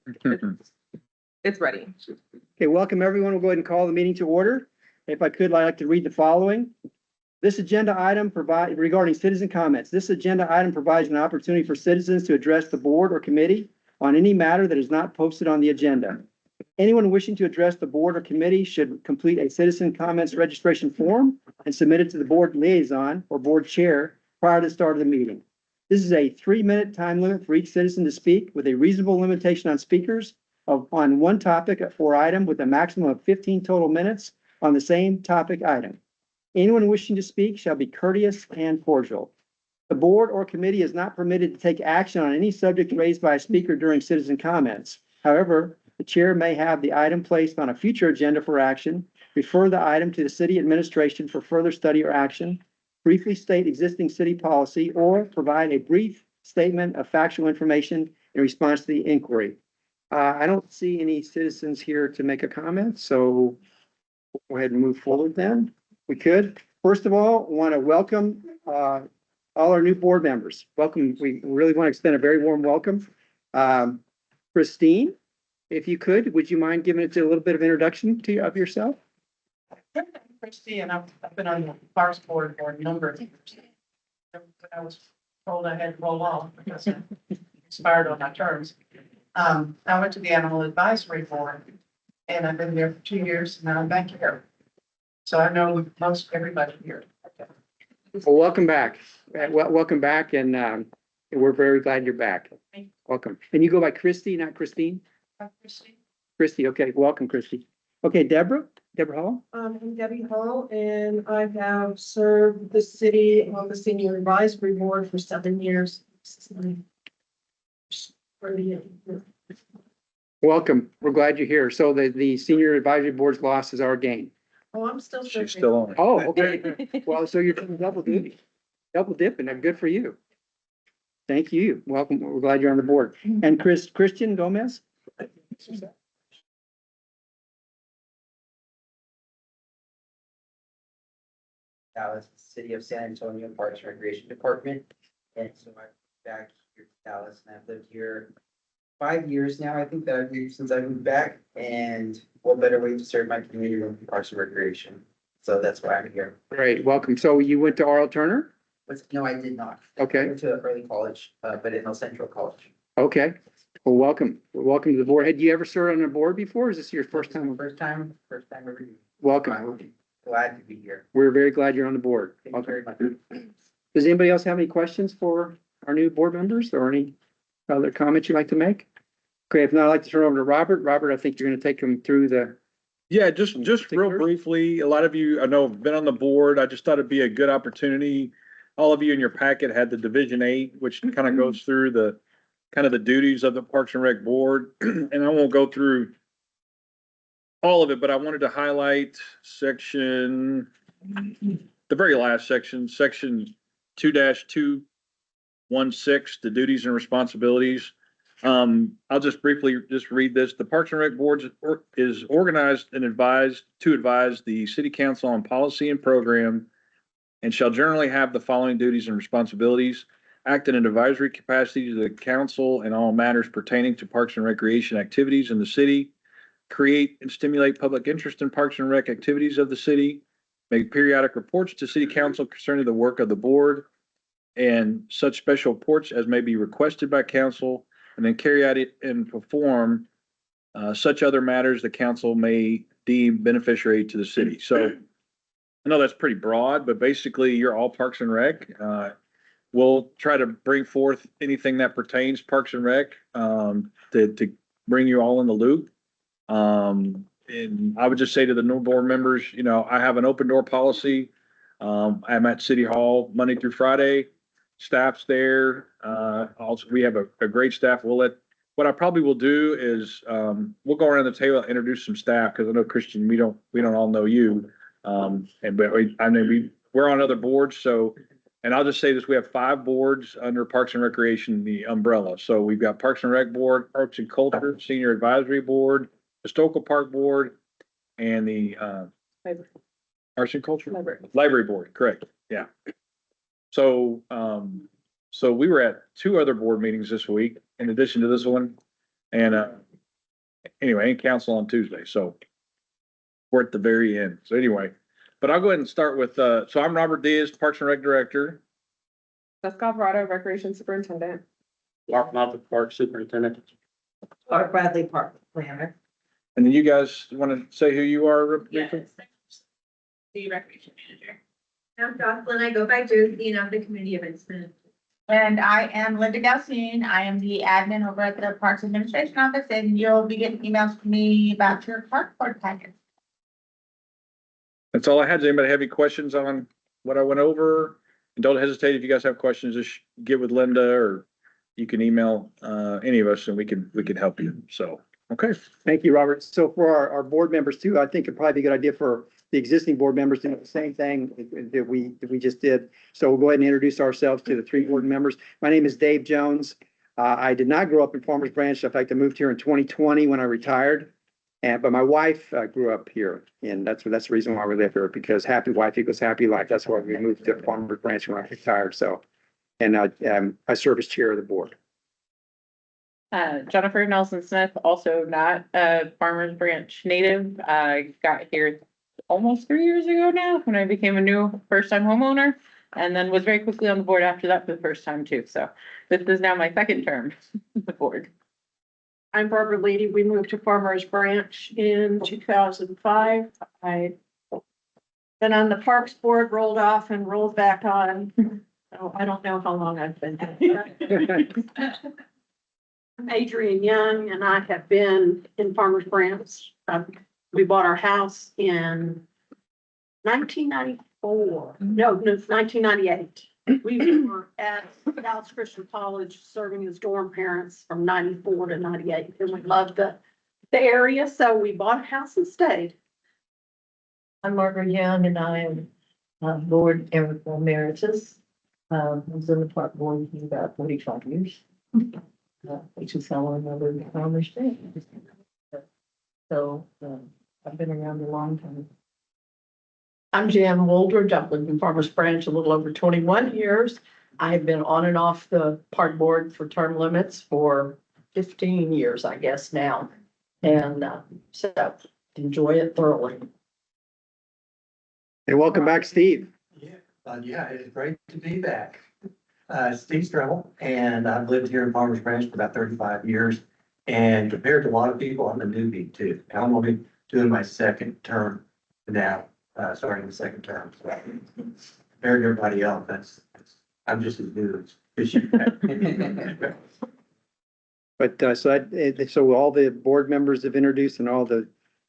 It's ready. Okay, welcome everyone. We'll go ahead and call the meeting to order. If I could, I'd like to read the following. This agenda item regarding citizen comments. This agenda item provides an opportunity for citizens to address the board or committee on any matter that is not posted on the agenda. Anyone wishing to address the board or committee should complete a citizen comments registration form and submit it to the board liaison or board chair prior to the start of the meeting. This is a 3-minute time limit for each citizen to speak with a reasonable limitation on speakers on one topic or item with a maximum of 15 total minutes on the same topic item. Anyone wishing to speak shall be courteous and cordial. The board or committee is not permitted to take action on any subject raised by a speaker during citizen comments. However, the chair may have the item placed on a future agenda for action, refer the item to the city administration for further study or action, briefly state existing city policy, or provide a brief statement of factual information in response to the inquiry. I don't see any citizens here to make a comment, so we'll go ahead and move forward then. We could. First of all, want to welcome all our new board members. Welcome. We really want to extend a very warm welcome. Christine, if you could, would you mind giving it a little bit of introduction of yourself? Christie, and I've been on the Parks Board for a number of years. I was told I had to roll off because I expired on my terms. I went to the Animal Advisory Board and I've been there for 2 years and now I'm back here. So I know most everybody here. Well, welcome back. Welcome back, and we're very glad you're back. Welcome. And you go by Christy, not Christine? Christie. Christy, okay. Welcome, Christy. Okay, Deborah Hall? I'm Debbie Hall, and I have served the city on the Senior Advisory Board for 7 years. Welcome. We're glad you're here. So the Senior Advisory Board's loss is our gain. Oh, I'm still serving. She's still on it. Oh, okay. Well, so you're doing double duty, double dipping. Good for you. Thank you. Welcome. We're glad you're on the board. And Christian Gomez? Dallas, City of San Antonio Parks and Recreation Department. And so I'm back here in Dallas and I've lived here 5 years now. I think that I've lived since I moved back, and what better way to serve my community than Parks and Recreation. So that's why I'm here. Great. Welcome. So you went to R.L. Turner? But no, I did not. I Okay. went to early college, but at El Central College. Okay. Well, welcome. Welcome to the board. Had you ever served on a board before? Or is this your first time? First time ever. Welcome. I'm glad to be here. We're very glad you're on the board. Thank you very Welcome. much. Does anybody else have any questions for our new board members or any other comments you'd like to make? Okay, if not, I'd like to turn over to Robert. Robert, I think you're going to take them through the. Yeah, just real Particulars? briefly, a lot of you, I know, have been on the board. I just thought it'd be a good opportunity. All of you in your packet had the Division 8, which kind of goes through the kind of the duties of the Parks and Rec Board. And I won't go through all of it, but I wanted to highlight the very last section 2-216, the duties and responsibilities. I'll just briefly read this. The Parks and Rec Board is organized and advised to advise the City Council on policy and program, and shall generally have the following duties and responsibilities: act in an advisory capacity to the council in all matters pertaining to parks and recreation activities in the city, create and stimulate public interest in parks and rec activities of the city, make periodic reports to City Council concerning the work of the board and such special reports as may be requested by council, and then carry out it and perform such other matters the council may deem beneficiary to the city. So I know that's pretty broad, but basically you're all Parks and Rec. We'll try to bring forth anything that pertains Parks and Rec to bring you all in the loop. And I would just say to the new board members, I have an open door policy. I'm at City Hall Monday through Friday. Staff's there. Also, we have a great staff. What I probably will do is, we'll go around the table and introduce some staff, because I know, Christian, we don't all know you. We're on other boards, so, and I'll just say this, we have 5 boards under Parks and Recreation, the umbrella. So we've got Parks and Rec Board, Arts and Culture, Senior Advisory Board, Historical Park Board, and the Arts and Culture? Library Board, correct, yeah. So we were at 2 other board meetings this week, in addition to this one. And anyway, and council on Tuesday, so we're at the very end. So anyway, but I'll go ahead and start with, so I'm Robert Diaz, Parks and Rec Director. Jessica Alvarado, Recreation Superintendent. Mark Moffitt, Park Superintendent. Art Bradley Park Planner. And then you guys want to say who you are briefly? The recreation manager. I'm Jocelyn. I go by Josie, I'm the committee events manager. And I am Linda Galsine. I am the admin over at the Parks Administration Office, and you'll be getting emails from me about your park board packets. That's all I had. Does anybody have any questions on what I went over? And don't hesitate if you guys have questions, just get with Linda or you can email any of us and we can help you. So, okay. Thank you, Robert. So for our board members too, I think it'd probably be a good idea for the existing board members to do the same thing that we just did. So we'll go ahead and introduce ourselves to the three board members. My name is Dave Jones. I did not grow up in Farmers Branch. In fact, I moved here in 2020 when I retired. But my wife grew up here, and that's the reason why we live here, because happy wife equals happy life. That's why we moved to Farmers Branch when I retired. So, and I serve as chair of the board. Jennifer Nelson Smith, also not a Farmers Branch native. I got here almost 3 years ago now when I became a new first-time homeowner, and then was very quickly on the board after that for the first time too. So this is now my second term on the board. I'm Barbara Leedy. We moved to Farmers Branch in 2005. I been on the Parks Board, rolled off and rolled back on. So I don't know how long I've been. I'm Adrian Young, and I have been in Farmers Branch. We bought our house in 1994. No, 1998. We were at Dallas Christian College serving as dorm parents from 94 to 98, and we loved the area, so we bought a house and stayed. I'm Margaret Young, and I am board emeritus. I was in the park board for about 45 years. Which is how I remember the Farmers Branch. So I've been around a long time. I'm Jan Woldridge. I've lived in Farmers Branch a little over 21 years. I've been on and off the park board for term limits for 15 years, I guess now. And so enjoy it thoroughly. And welcome back, Steve. Yeah, it's great to be back. Steve Stremmel, and I've lived here in Farmers Branch for about 35 years. And compared to a lot of people, I'm a newbie too. I'm only doing my second term now, starting the second term. So compared to everybody else, I'm just as new as you. But so all the board members have introduced and all the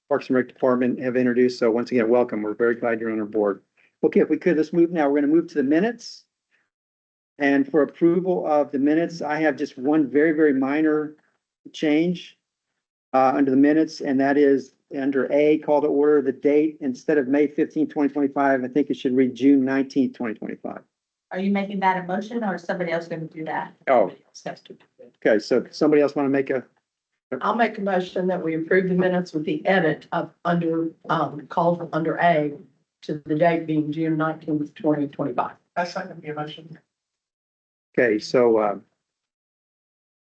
Parks and Rec Department have introduced. So once again, welcome. We're very glad you're on our board. Okay, if we could, let's move now. We're going to move to the minutes. And for approval of the minutes, I have just one very, very minor change under the minutes, and that is under A, call to order, the date, instead of May 15, 2025, I think it should read June 19, 2025. Are you making that a motion or is somebody else gonna do that? Oh, Somebody else has to do it. okay, so somebody else want to make a, I'll make a motion that we approve the minutes with the edit of under, called under A to the date being June 19th, 2025. I second the motion. okay, so,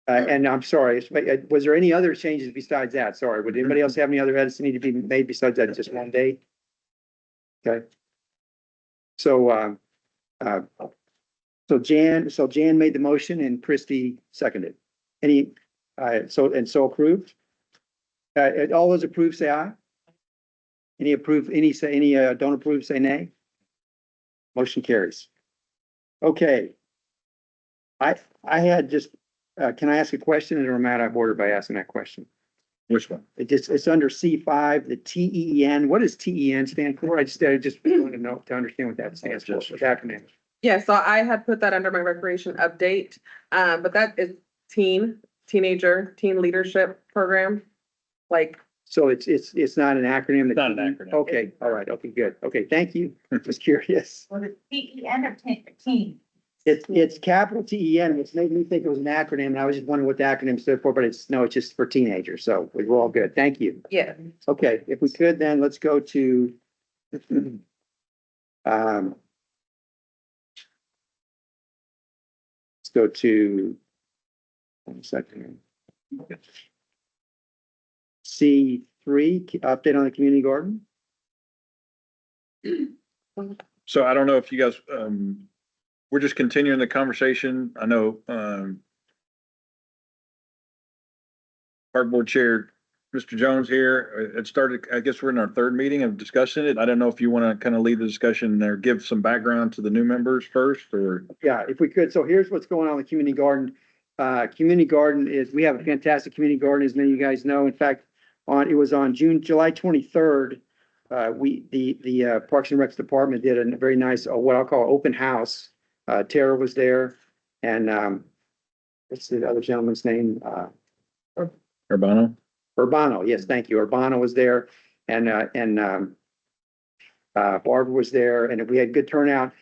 and I'm sorry, was there any other changes besides that? Sorry, would anybody else have any other edits that need to be made besides that, just one date? Okay. So, so Jan made the motion and Christie seconded. Any, so approved? All those approved, say aye. Any approve, any don't approve, say nay. Motion carries. Okay. I had just, can I ask a question, or am I out of order by asking that question? Which one? It's under C5, the TEN. What does TEN stand for? I just want to know, to understand what that stands for, what acronym. Yeah, so I had put that under my recreation update, but that is teenager, teen leadership program. Like, So it's not an acronym? It's not an acronym. Okay, all right, okay, good. Okay, thank you. Just curious. Was it TEN or team? It's capital TEN, which made me think it was an acronym, and I was just wondering what the acronym stood for, but it's just for teenagers, so we're all good. Thank you. yeah, Okay, if we could, then let's go to let's go to 1 second. C3, update on the community garden. So I don't know if you guys, we're just continuing the conversation. I know, our board chair, Mr. Jones here, it started, I guess we're in our third meeting of discussing it. I don't know if you want to kind of lead the discussion there, give some background to the new members first, or? Yeah, if we could. So here's what's going on with community garden. Community garden is, we have a fantastic community garden, as many of you guys know. In fact, it was on July 23rd. The Parks and Recs Department did a very nice, what I'll call open house. Tara was there, and what's the other gentleman's name? Urbano? Urbano, yes, thank you. Urbano was there, and Barbara was there, and we had good turnout.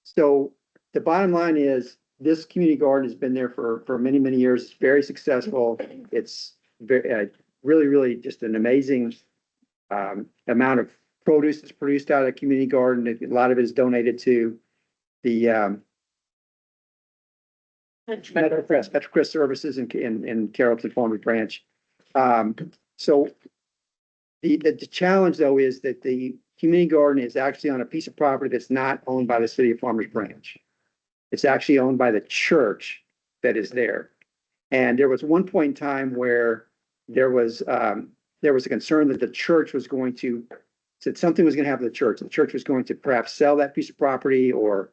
So the bottom line is, this community garden has been there for many, many years. It's very successful. It's very, really just an amazing amount of produce that's produced out of the community garden. A lot of it is donated to the Metrocrest Services in Carrollton Farmers Branch. So the challenge, though, is that the community garden is actually on a piece of property that's not owned by the city of Farmers Branch. It's actually owned by the church that is there. And there was one point in time where there was a concern that the church was going to, that something was going to happen to the church. The church was going to perhaps sell that piece of property, or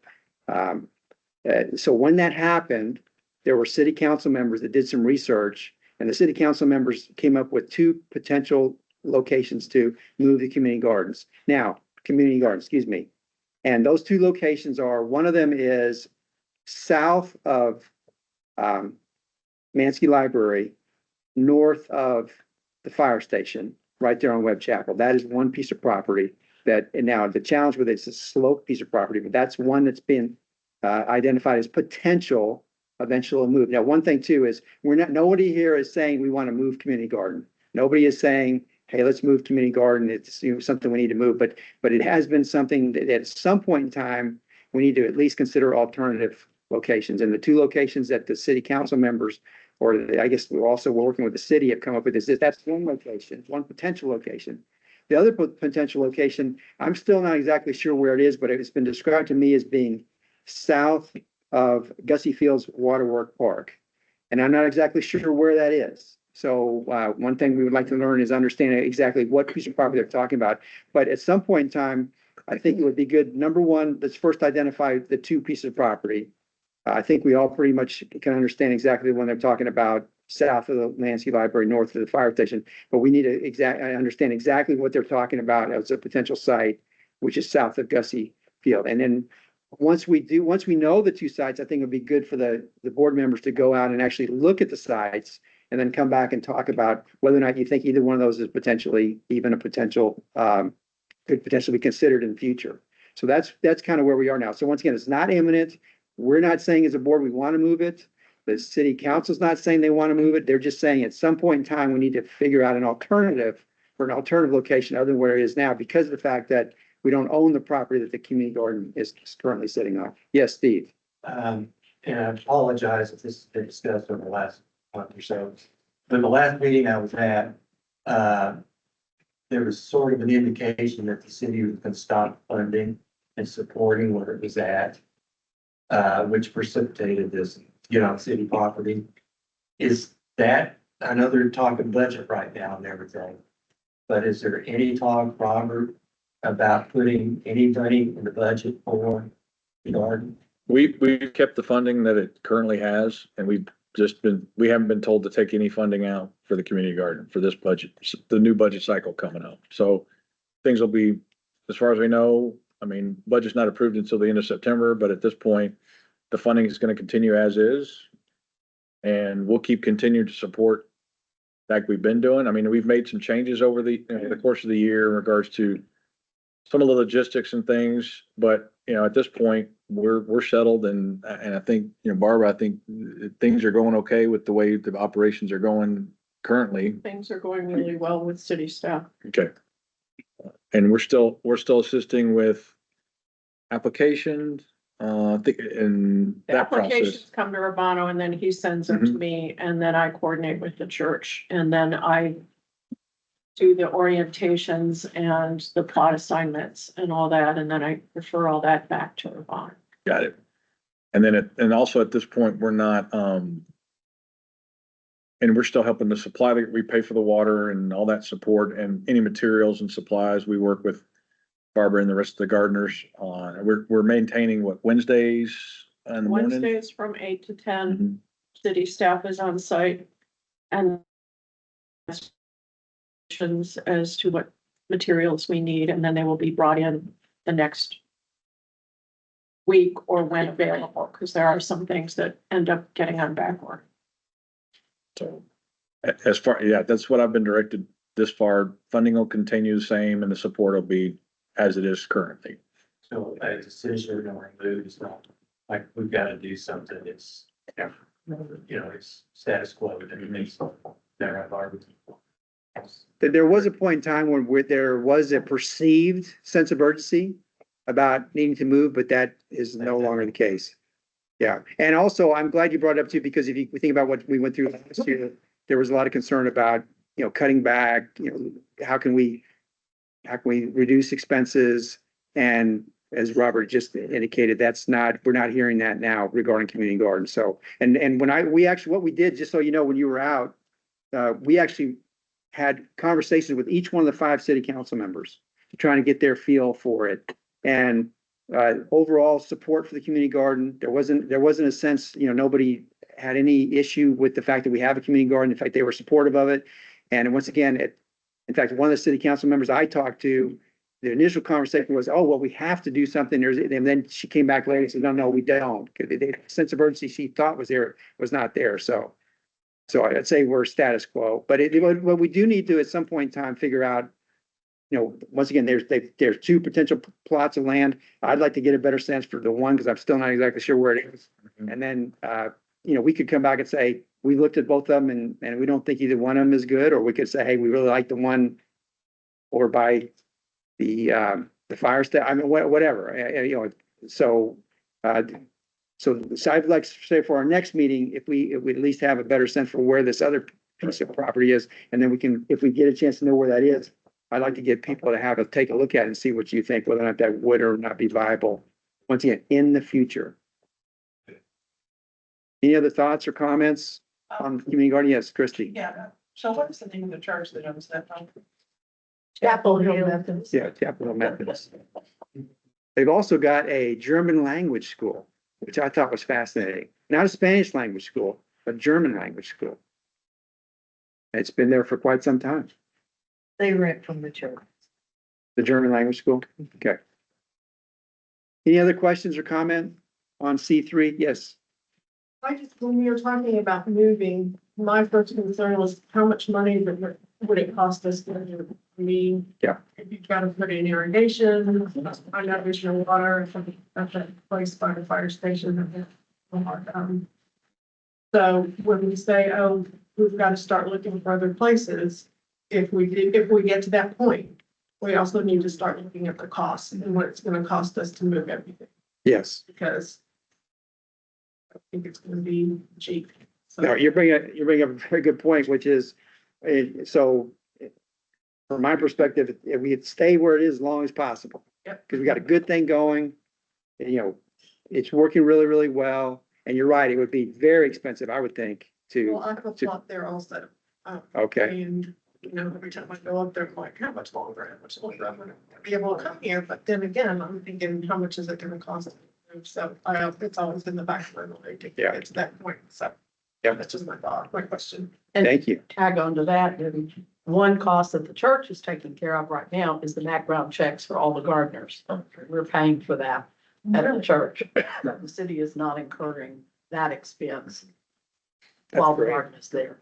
so when that happened, there were city council members that did some research, and the city council members came up with two potential locations to move the community gardens. Excuse me. And those two locations are, one of them is south of Mansky Library, north of the fire station, right there on Webb Chapel. That is one piece of property that, and now the challenge with it is a sloped piece of property, but that's one that's been identified as potential eventual move. Now, one thing too is, nobody here is saying we want to move community garden. Nobody is saying, hey, let's move community garden. It's something we need to move, but it has been something that at some point in time, we need to at least consider alternative locations. And the two locations that the city council members, or I guess we're also working with the city, have come up with is that's one location, one potential location. The other potential location, I'm still not exactly sure where it is, but it's been described to me as being south of Gussie Fields Waterwork Park. And I'm not exactly sure where that is. So one thing we would like to learn is understand exactly what piece of property they're talking about. But at some point in time, I think it would be good. Number one, let's first identify the two pieces of property. I think we all pretty much can understand exactly when they're talking about south of the Mansky Library, north of the fire station. But we need to understand exactly what they're talking about as a potential site, which is south of Gussie Field. And then once we know the two sites, I think it would be good for the board members to go out and actually look at the sites, and then come back and talk about whether or not you think either one of those is potentially even a potential, could potentially be considered in the future. So that's kind of where we are now. So once again, it's not imminent. We're not saying as a board we want to move it. The city council's not saying they want to move it. They're just saying at some point in time, we need to figure out an alternative location other than where it is now, because of the fact that we don't own the property that the community garden is currently sitting on. Yes, Steve. And I apologize if this has been discussed over the last month or so. But the last meeting I was at, there was sort of an indication that the city was going to stop funding and supporting where it was at, which precipitated this, on city property. Is that, I know they're talking budget right now and everything, but is there any talk, Robert, about putting any money in the budget for the garden? We've kept the funding that it currently has, and we haven't been told to take any funding out for the community garden for this budget, the new budget cycle coming up. So things will be, as far as we know, I mean, budget's not approved until the end of September, but at this point, the funding is going to continue as is. And we'll keep continuing to support like we've been doing. I mean, we've made some changes over the course of the year in regards to some of the logistics and things, but at this point, we're settled, and I think, Barbara, I think things are going okay with the way the operations are going currently. Things are going really well with city staff. Okay. And we're still assisting with applications, I think in The that applications process. come to Urbano, and then he sends them to me, and then I coordinate with the church, and then I do the orientations and the plot assignments and all that, and then I refer all that back to Yvonne. Got it. And then, and also at this point, we're not, and we're still helping to supply, we pay for the water and all that support and any materials and supplies. We work with Barbara and the rest of the gardeners on, we're maintaining what, Wednesdays in the morning? Wednesdays from 8 to 10, Mhm. city staff is on site and as to what materials we need, and then they will be brought in the next week or when available, because there are some things that end up getting on back order. So as far, yeah, that's what I've been directed this far. Funding will continue the same and the support will be as it is currently. So a decision or a move is not like we've got to do something. It's, you know, it's status quo. It makes there are. There was a point in time when where there was a perceived sense of urgency about needing to move, but that is no longer the case. Yeah, and also I'm glad you brought it up too, because if you think about what we went through last year, there was a lot of concern about, you know, cutting back, you know, how can we reduce expenses? And as Robert just indicated, we're not hearing that now regarding community gardens. So, and what we did, just so you know, when you were out, we actually had conversations with each one of the 5 city council members, trying to get their feel for it. And overall support for the community garden. There wasn't a sense, you know, nobody had any issue with the fact that we have a community garden. In fact, they were supportive of it. And once again, in fact, one of the city council members I talked to, the initial conversation was, oh, well, we have to do something. And then she came back later and said, no, we don't. The sense of urgency she thought was there was not there. So I'd say we're status quo, but what we do need to at some point in time figure out, you know, once again, there's 2 potential plots of land. I'd like to get a better sense for the one, because I'm still not exactly sure where it is. And then, you know, we could come back and say, we looked at both of them and we don't think either one of them is good, or we could say, hey, we really like the one over by the fire station. I mean, whatever, you know, so I'd like to say for our next meeting, if we at least have a better sense for where this other piece of property is, and then we can, if we get a chance to know where that is, I'd like to get people to take a look at it and see what you think, whether or not that would or not be viable, once again, in the future. Any other thoughts or comments on community garden? Yes, Christie. Yeah, so what is the name of the church that owns that home? Chapel Hill Methodist. Yeah, Chapel Hill Methodist. They've also got a German language school, which I thought was fascinating. Not a Spanish language school, but German language school. It's been there for quite some time. They rent from the church. The German language school? Okay. Any other questions or comment on C3? Yes. When we were talking about moving, my first concern was how much money would it cost us to, Yeah. if you've got to put in irrigation, find out additional water at that place by the fire station. So when we say, oh, we've got to start looking for other places, if we get to that point, we also need to start looking at the cost and what it's going to cost us to move everything, Yes. because I think it's going to be cheap. So- No, you're bringing up a very good point, which is, so from my perspective, if we stay where it is as long as possible. Yep. Because we got a good thing going, you know, it's working really, really well. And you're right, it would be very expensive, I would think, Well, I have a plot there also. okay. And, you know, every time I go up there, I'm like, how much longer I'm gonna be able to come here, but then again, I'm thinking, how much is it gonna cost? So it's always in the back of my mind to Yeah. get to that point, so. Yeah. That's just my thought, my question. And Thank you. tag on to that, and one cost that the church is taking care of right now is the background checks for all the gardeners. We're paying for that at the church. The city is not incurring that expense while the great. garden is there.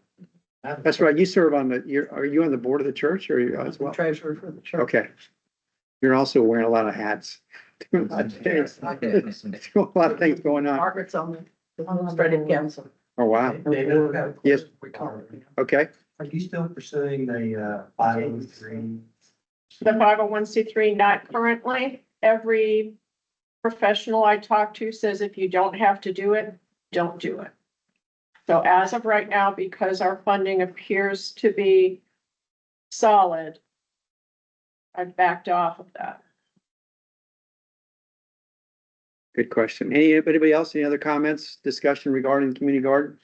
That's right. You serve on are you on the board of the church or are you as well? Treasurer for the church. Okay. You're also wearing a lot of hats. Doing a lot of things going on. Margaret's on the administrative council. Oh, wow. David, I've got a Yes. question. Okay. Are you still pursuing the 503? The 501c3, not currently. Every professional I talk to says if you don't have to do it, don't do it. So as of right now, because our funding appears to be solid, I backed off of that. Good question. Anybody else, any other comments, discussion regarding the community garden?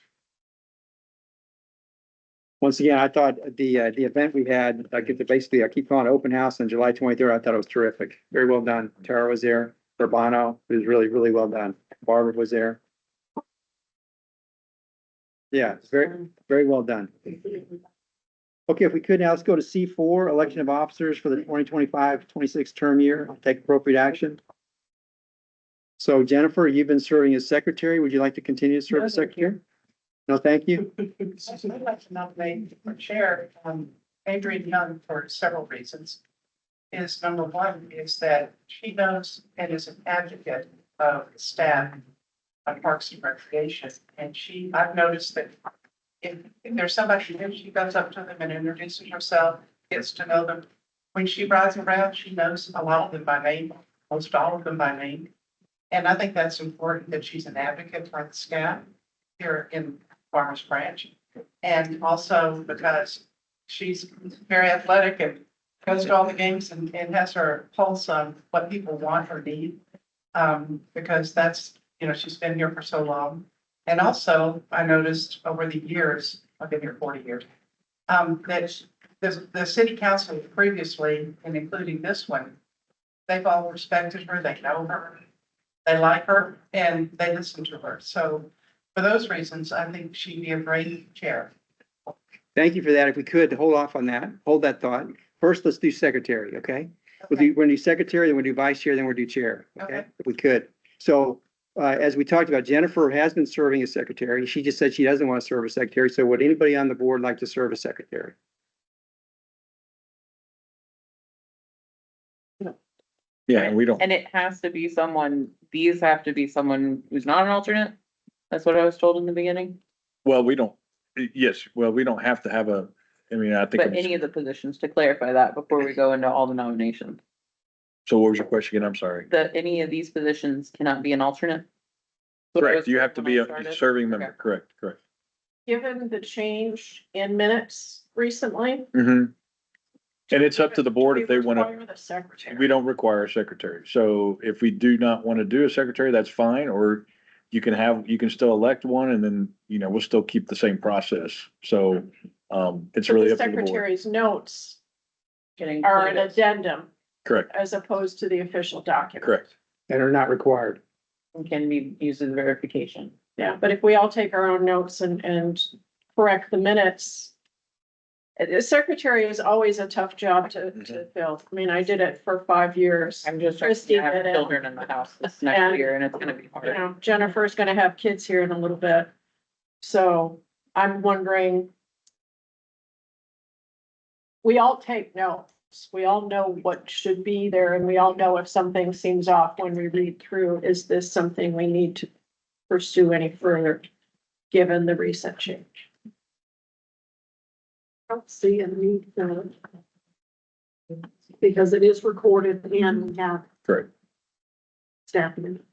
Once again, I thought the event we had, I keep calling it open house on July 23rd. I thought it was terrific. Very well done. Tara was there. Urbano, it was really, really well done. Barbara was there. Yeah, it's very, very well done. Okay, if we could now, let's go to C4, election of officers for the 2025-26 term year. Take appropriate action. So Jennifer, you've been serving as secretary. Would you like to continue to serve as secretary? No, thank you. I'd like to nominate for chair, Adrian Young for several reasons. Is number one is that she knows and is an advocate of the staff on Parks and Recreation. And I've noticed that if there's somebody new, she goes up to them and introduces herself, gets to know them. When she rides around, she knows a lot of them by name, most all of them by name. And I think that's important that she's an advocate for the staff here in Farmers Branch. And also because she's very athletic and goes to all the games and has her pulse on what people want or need. Because that's, she's been here for so long. And also, I noticed over the years, I've been here 40 years, that the city council previously, and including this one, they've all respected her, they know her, they like her, and they listen to her. So for those reasons, I think she'd be a great chair. Thank you for that. If we could, hold off on that, hold that thought. First, let's do secretary, okay? We're gonna do secretary, then we'll do vice chair, then we'll do chair, okay? Okay. If we could. So, as we talked about, Jennifer has been serving as secretary. She just said she doesn't want to serve as secretary. So would anybody on the board like to serve as secretary? Yeah, and we don't, And it has to be someone, these have to be someone who's not an alternate. That's what I was told in the beginning, well, we don't, yes, well, we don't have to have I think. but any of the positions, to clarify that before we go into all the nominations. So what was your question again? I'm sorry. That any of these positions cannot be an alternate? What I Correct, was you have told to when be I a started. serving member, Okay. correct. Given the change in minutes recently. Mhm. And it's up to the board if they want to. Require the secretary. We don't require a secretary. So if we do not want to do a secretary, that's fine, or you can still elect one and then, we'll still keep the same process. So, it's But really the up to the board. secretary's notes Getting are an included. addendum Correct, as opposed to the official document. correct. And are not required. And can be used as verification. Yeah, but if we all take our own notes and correct the minutes. The secretary is always a tough job to fill. I mean, I did it for 5 years. I'm just, Christy I have did it. children in the house this And- next year and it's gonna be You hard. know, Jennifer's gonna have kids here in a little bit. So I'm wondering. We all take notes. We all know what should be there and we all know if something seems off when we read through, is this something we need to pursue any further? Given the recent change. I don't see a need for it. Because it is recorded and we have Correct. staff minutes.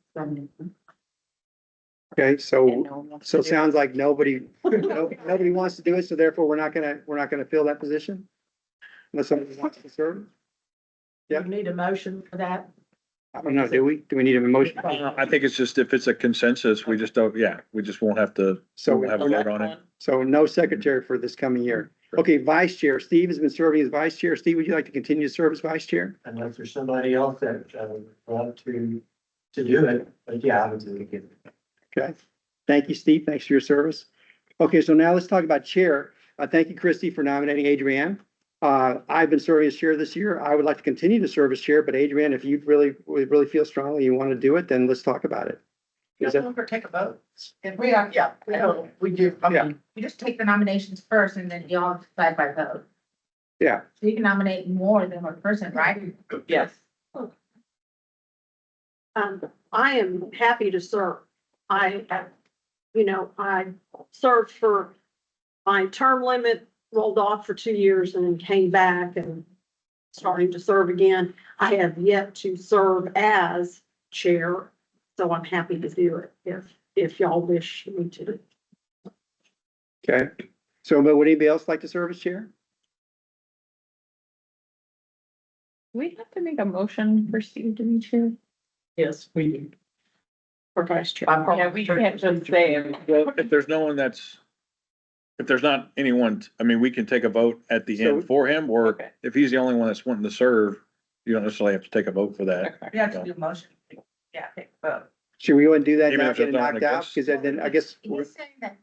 Okay, And so, no one wants so to it do sounds like nobody wants to do it, so therefore we're not gonna fill that position? Unless somebody wants to serve? You need a motion for that? I don't know, do we? Do we need a motion? I think it's just, if it's a consensus, we just don't, we just won't have to, So, we'll have a vote on it. so no secretary for this coming year. Okay, vice chair. Steve has been serving as vice chair. Steve, would you like to continue to serve as vice chair? Unless there's somebody else that, would love to do it, but yeah, I would do it again. Okay, thank you, Steve. Thanks for your service. Okay, so now let's talk about chair. Thank you, Christy, for nominating Adrienne. I've been serving as chair this year. I would like to continue to serve as chair, but Adrienne, if you really feel strongly you want to do it, then let's talk about it. Is Just that, look or take a vote. If we are, Yeah, we do. Yeah. you just take the nominations first and then you all decide by vote. yeah, So you can nominate more than one person, right? Yes. I am happy to serve. I served for, my term limit rolled off for 2 years and then came back and starting to serve again. I have yet to serve as chair, so I'm happy to do it if y'all wish me to. okay. So, but would anybody else like to serve as chair? we have to make a motion for Steve to be chair? Yes, we do. For vice chair. Yeah, we can't just say it. Well, if there's no one if there's not anyone, I mean, we can take a vote at the So- end for him, or Okay. if he's the only one that's wanting to serve, you don't necessarily have to take a vote for that. Okay. You have to do a motion. Yeah, take a vote. Should we go and do that Even now, if get it it's not knocked out? against- Because then I guess, we're- He's saying that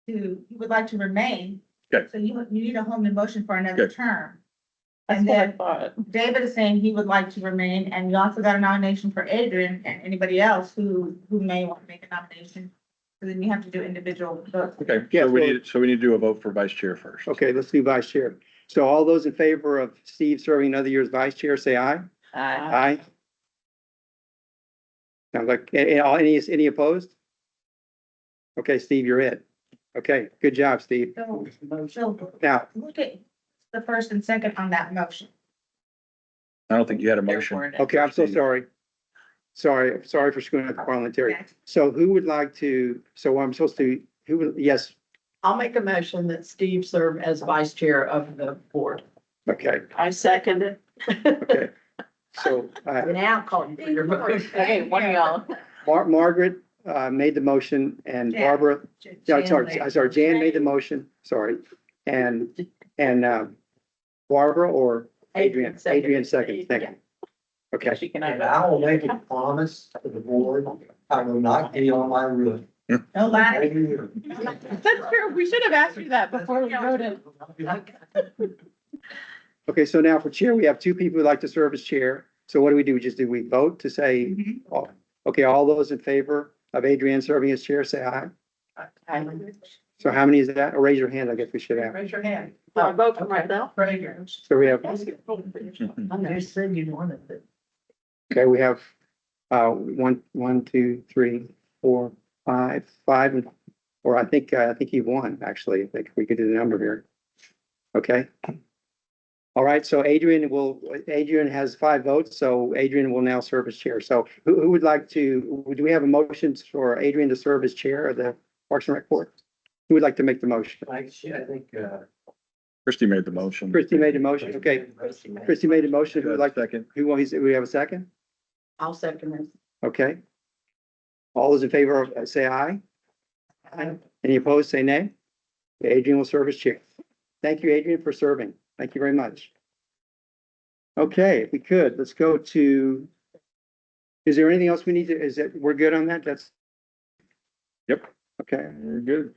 he would like to remain. Okay. So you need a home motion for another Good. term. That's And what I then thought. David is saying he would like to remain, and you also got a nomination for Adrian and anybody else who may want to make a nomination. So then you have to do individual votes. Okay, Yeah, so we need to do a vote for vice chair first. okay, let's do vice chair. So all those in favor of Steve serving another year as vice chair, say aye. Aye. Sounds like, any opposed? Okay, Steve, you're it. Okay, good job, Steve. So Now, look at the first and second on that motion. I don't think you had a motion. okay, I'm so sorry. Sorry for screwing up the parliamentary. Okay. So who would like to, so I'm supposed to, who would, yes, I'll make a motion that Steve serve as vice chair of the board. okay, I second it. okay. So, Now call you for your vote. Okay, one of y'all. Margaret, made the motion and Jan. Barbara, no, Jan sorry, Jan made the motion, sorry. And, Barbara or Adrian? Adrian second, thank you. Okay, She can And have I will make a promise to the board, I will not get on my roof. No lie. Every year. it. That's true. We should have asked you that before we voted. okay, so now for chair, we have two people who'd like to serve as chair. So what do? We vote to say, Mhm. oh, okay, all those in favor of Adrian serving as chair, say aye. So how many is that? Or raise your hand, I guess we should have. Raise your hand. Do I vote for myself? Raise yours. So we have, I just said you wanted it. okay, we have, one, two, three, four, five, or I think he won, actually. I think we could do the number here. Okay. All right, so Adrian has 5 votes, so Adrian will now serve as chair. So who would like to, do we have a motion for Adrian to serve as chair of the Parks and Rec Board? Who would like to make the motion? I think, Christie made the motion. Christie made the motion, okay. Christie made the motion, who would like, Second. we have a second? I'll second this. Okay. All those in favor of, say aye. Aye. Any opposed, say nay. Adrian will serve as chair. Thank you, Adrian, for serving. Thank you very much. Okay, if we could, let's go to, is there anything else we need to, we're good on that? That's, Yep, okay. we're good.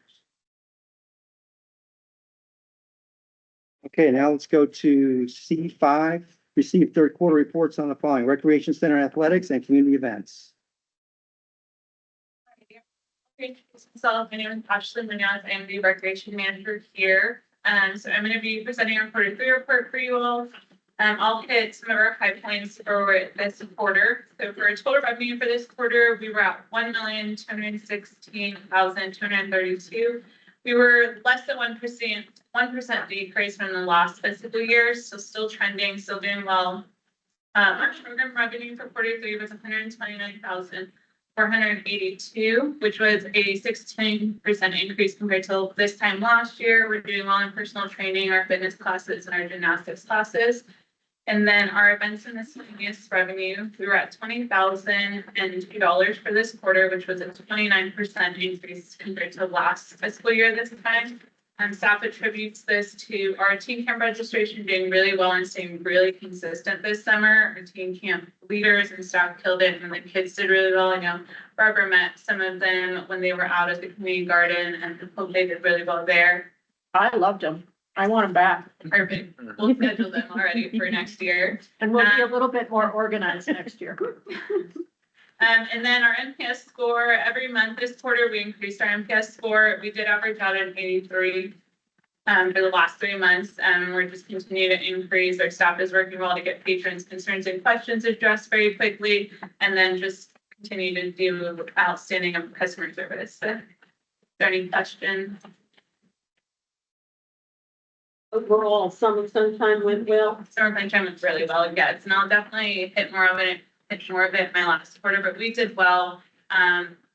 Okay, now let's go to C5, receive third quarter reports on the following: Recreation Center Athletics and Community Events. So my name is Ashley Munoz. I am the recreation manager here. So I'm going to be presenting a quarter 3 report for you all. I'll hit some of our high points for this quarter. So for total revenue for this quarter, we were at $1,216,232. We were less than 1% decrease from the last fiscal year, so still trending, still doing well. Our program revenue for quarter 3 was $129,482, which was a 16% increase compared to this time last year. We're doing well in personal training, our fitness classes, and our gymnastics classes. And then our events and miscellaneous revenue, we were at $20,002 for this quarter, which was a 29% increase compared to last fiscal year this time. Staff attributes this to our teen camp registration doing really well and staying really consistent this summer. Our teen camp leaders and staff killed it, and the kids did really well. I know Barbara met some of them when they were out at the community garden, and hope they did really well there. I loved them. I want them back. Perfect. We'll schedule them already for next year. And we'll be a little bit more organized next year. And then our NPS score, every month this quarter, we increased our NPS score. We did average out an 83 for the last 3 months. We're just continuing to increase. Our staff is working well to get patrons' concerns and questions addressed very quickly, and then just continue to do outstanding customer service. So, is there any questions? Overall, summer sunshine went well. Summer sunshine went really well. Yeah, it's now definitely hit more of it my last quarter, but we did well.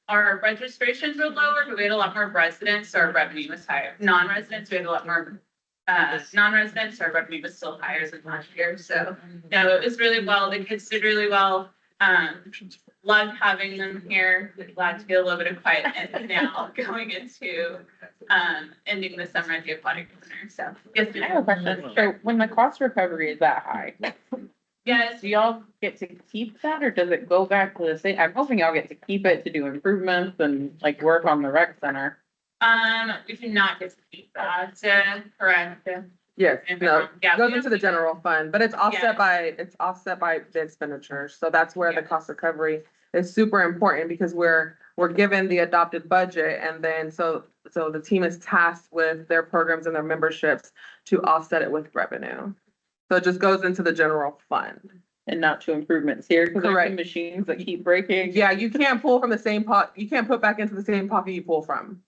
Our registrations were lower, but we had a lot more residents, so our revenue was higher. Non-residents, we had a lot more non-residents, our revenue was still higher than last year. So, no, it was really well. The kids did really well. Loved having them here. Glad to get a little bit of quietness now going into, ending the summer at the aquatic center. So, yes, I have a question. So when the cost recovery is that high, yes, do y'all get to keep that or does it go back to the state? I'm hoping y'all get to keep it to do improvements and like work on the rec center. we do not get to keep that, correct? Yes, And, no, yeah, goes we into the don't- general fund, but it's offset by the expenditures. So that's where the Yeah. cost recovery is super important because we're given the adopted budget and then so the team is tasked with their programs and their memberships to offset it with revenue. So it just goes into the general fund. And not to improvements here, because there's Correct. some machines that keep breaking. Yeah, you can't pull from the same pot, you can't put back into the same pocket you pull from.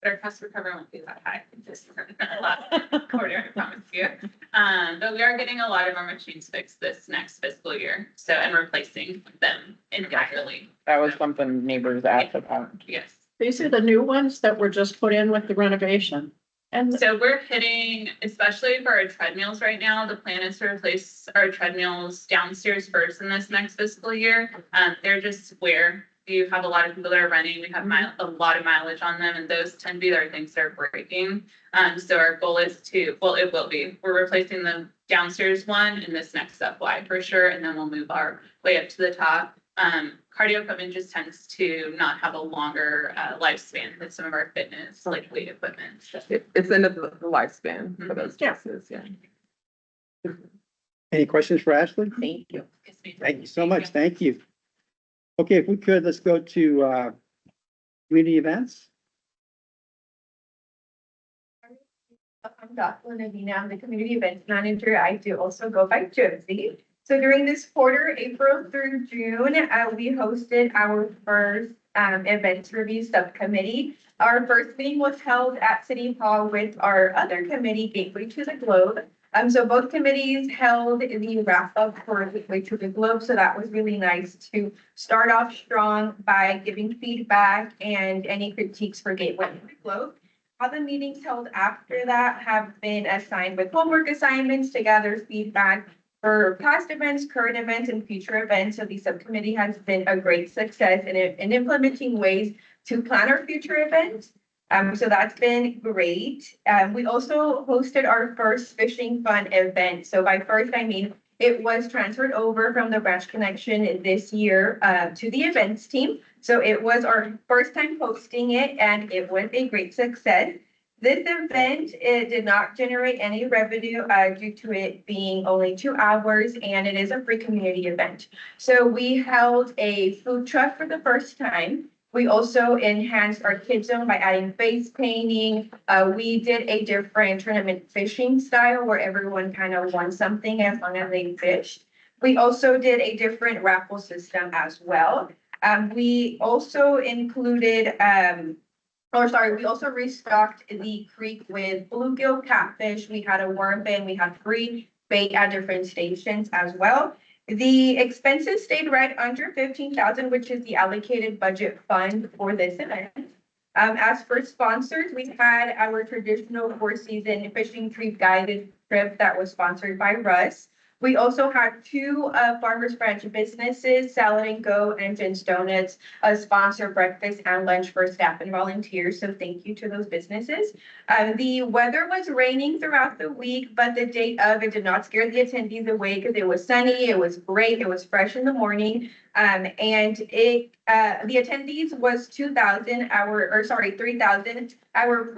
Our cost recovery won't be that high, just last quarter, I promise you. But we are getting a lot of our machines fixed this next fiscal year, so, and replacing them entirely, That was something neighbors asked about. yes. These are the new ones that were just put in with the renovation. And so we're hitting, especially for our treadmills right now, the plan is to replace our treadmills downstairs first in this next fiscal year. They're just where you have a lot of people that are running, we have a lot of mileage on them, and those tend to be our things that are breaking. So our goal is to, well, it will be, we're replacing the downstairs one in this next FY for sure, and then we'll move our way up to the top. Cardio equipment just tends to not have a longer lifespan than some of our fitness, like weight equipment. So, It's end of the lifespan for those Yeah. cases, yeah. Any questions for Ashley? Thank you. yes, ma'am. Thank you so much. Thank you. Okay, if we could, let's go to, community events. I'm Jocelyn Avina, I'm the community events manager. I do also go by Josie. So during this quarter, April through June, we hosted our first events review subcommittee. Our first meeting was held at City Hall with our other committee, Gateway to the Globe. So both committees held the wrap up for Gateway to the Globe. So that was really nice to start off strong by giving feedback and any critiques for Gateway to the Globe. All the meetings held after that have been assigned with homework assignments to gather feedback for past events, current events, and future events. So the subcommittee has been a great success in implementing ways to plan our future events. So that's been great. We also hosted our first fishing fun event. So by first, I mean, it was transferred over from the Branch Connection this year to the events team. So it was our first time hosting it and it was a great success. This event, it did not generate any revenue due to it being only 2 hours and it is a free community event. So we held a food truck for the first time. We also enhanced our kids zone by adding face painting. We did a different tournament fishing style where everyone kind of won something as long as they fished. We also did a different raffle system as well. We also included, we also restocked the creek with bluegill, catfish. We had a worm bin. We had free bait at different stations as well. The expenses stayed right under 15,000, which is the allocated budget fund for this event. As for sponsors, we had our traditional 4-season fishing trip guided trip that was sponsored by Russ. We also had 2 Farmers Branch businesses, Salad and Go and Jen's Donuts, sponsor breakfast and lunch for staff and volunteers. So thank you to those businesses. The weather was raining throughout the week, but the date of it did not scare the attendees away because it was sunny, it was great, it was fresh in the morning. And the attendees was 3,000. Our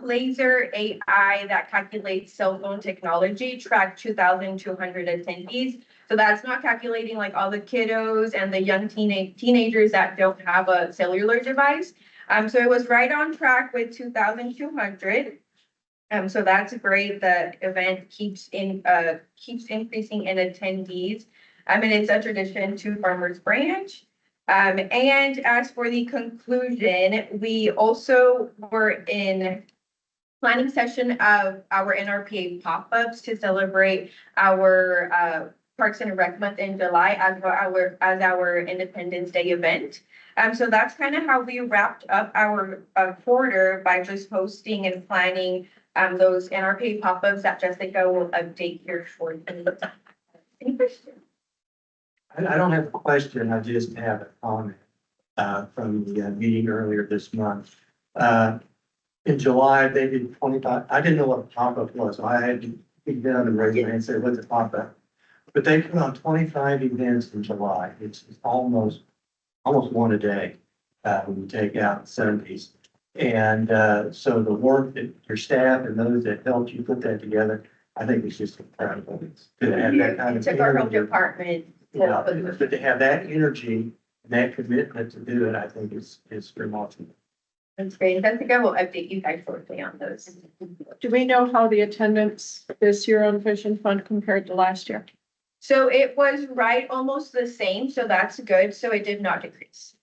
Blazer AI that calculates cell phone technology tracked 2,200 attendees. So that's not calculating like all the kiddos and the young teenagers that don't have a cellular device. So it was right on track with 2,200. So that's great. The event keeps increasing in attendees. And it's a tradition to Farmers Branch. And as for the conclusion, we also were in planning session of our NRPA pop-ups to celebrate our Parks and Rec month in July as our Independence Day event. So that's kind of how we wrapped up our quarter by just hosting and planning those NRP pop-ups that Jessica will update here shortly. Any questions? I don't have a question, I just have a comment, from the meeting earlier this month. In July, they did 25, I didn't know what a pop-up was, so I had to get down and raise my hand and say, what's a pop-up? But they put on 25 events in July, it's almost one a day, when you take out Sundays. And, so the work that your staff and those that helped you put that together, I think it's just incredible. To have that kind It of took our whole energy. department. Yeah, but to have that energy and that commitment to do it, I think is remarkable. That's great. Jessica will update you guys shortly on those. Do we know how the attendance this year on Vision Fund compared to last year? So it was right almost the same, so that's good. So it did not decrease.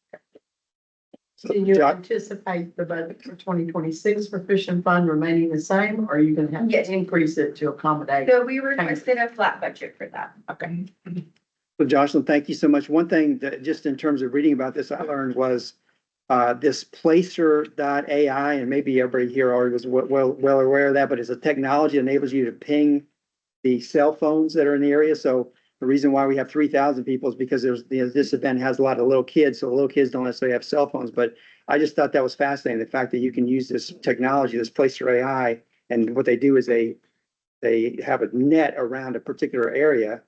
Do you Jo- anticipate the budget for 2026 for Fish and Fun remaining the same, or are you gonna have Yes. to increase it to accommodate? So we requested a flat budget for that. Okay. So Jocelyn, thank you so much. One thing that just in terms of reading about this, I learned was this Placer.ai, and maybe everybody here already was well aware of that, but it's a technology that enables you to ping the cell phones that are in the area. So the reason why we have 3,000 people is because this event has a lot of little kids, so little kids don't necessarily have cell phones. But I just thought that was fascinating, the fact that you can use this technology, this Placer.ai, and what they do is they have a net around a particular area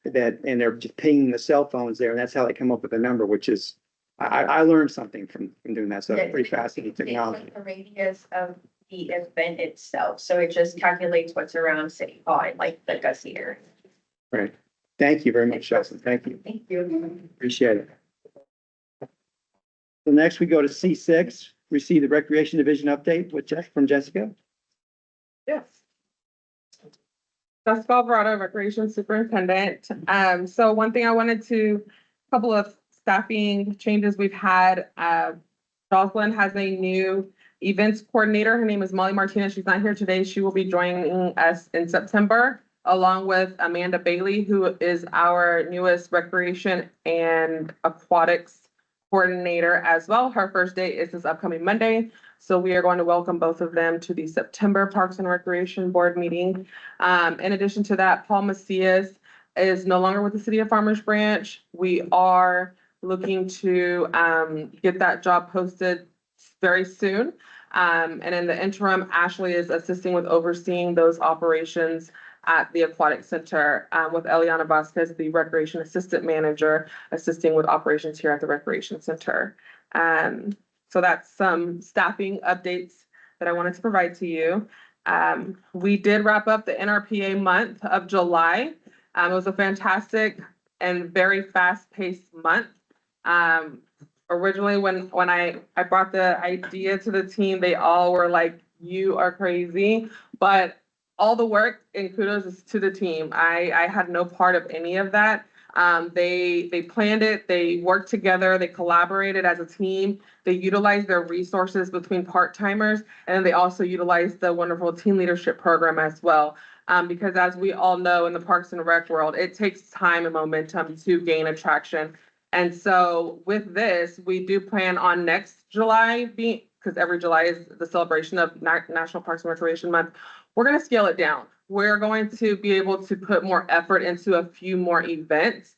and they're just pinging the cell phones there, and that's how they come up with the number, which is, I learned something from doing that, so it's pretty fascinating technology. It's like the radius of the event itself. So it just calculates what's around City Hall and like the Gussie area. Right. Thank you very much, Jocelyn. Thank you. Thank you. Appreciate it. So next we go to C6, receive the Recreation Division update from Jessica. Yes. Jessica Alvarado, Recreation Superintendent. So one thing I wanted to, couple of staffing changes we've had. Jocelyn has a new events coordinator. Her name is Molly Martinez. She's not here today. She will be joining us in September, along with Amanda Bailey, who is our newest recreation and aquatics coordinator as well. Her first day is this upcoming Monday. So we are going to welcome both of them to the September Parks and Recreation Board meeting. In addition to that, Paul Macias is no longer with the City of Farmers Branch. We are looking to get that job posted very soon. And in the interim, Ashley is assisting with overseeing those operations at the Aquatic Center, with Eliana Vasquez, the Recreation Assistant Manager, assisting with operations here at the Recreation Center. So that's some staffing updates that I wanted to provide to you. We did wrap up the NRPA month of July. It was a fantastic and very fast-paced month. Originally, when I brought the idea to the team, they all were like, "You are crazy," but all the work and kudos is to the team. I had no part of any of that. They planned it, they worked together, they collaborated as a team, they utilized their resources between part-timers, and then they also utilized the wonderful team leadership program as well. Because as we all know in the Parks and Rec world, it takes time and momentum to gain attraction. And so with this, we do plan on next July because every July is the celebration of National Parks and Recreation Month. We're going to scale it down. We're going to be able to put more effort into a few more events.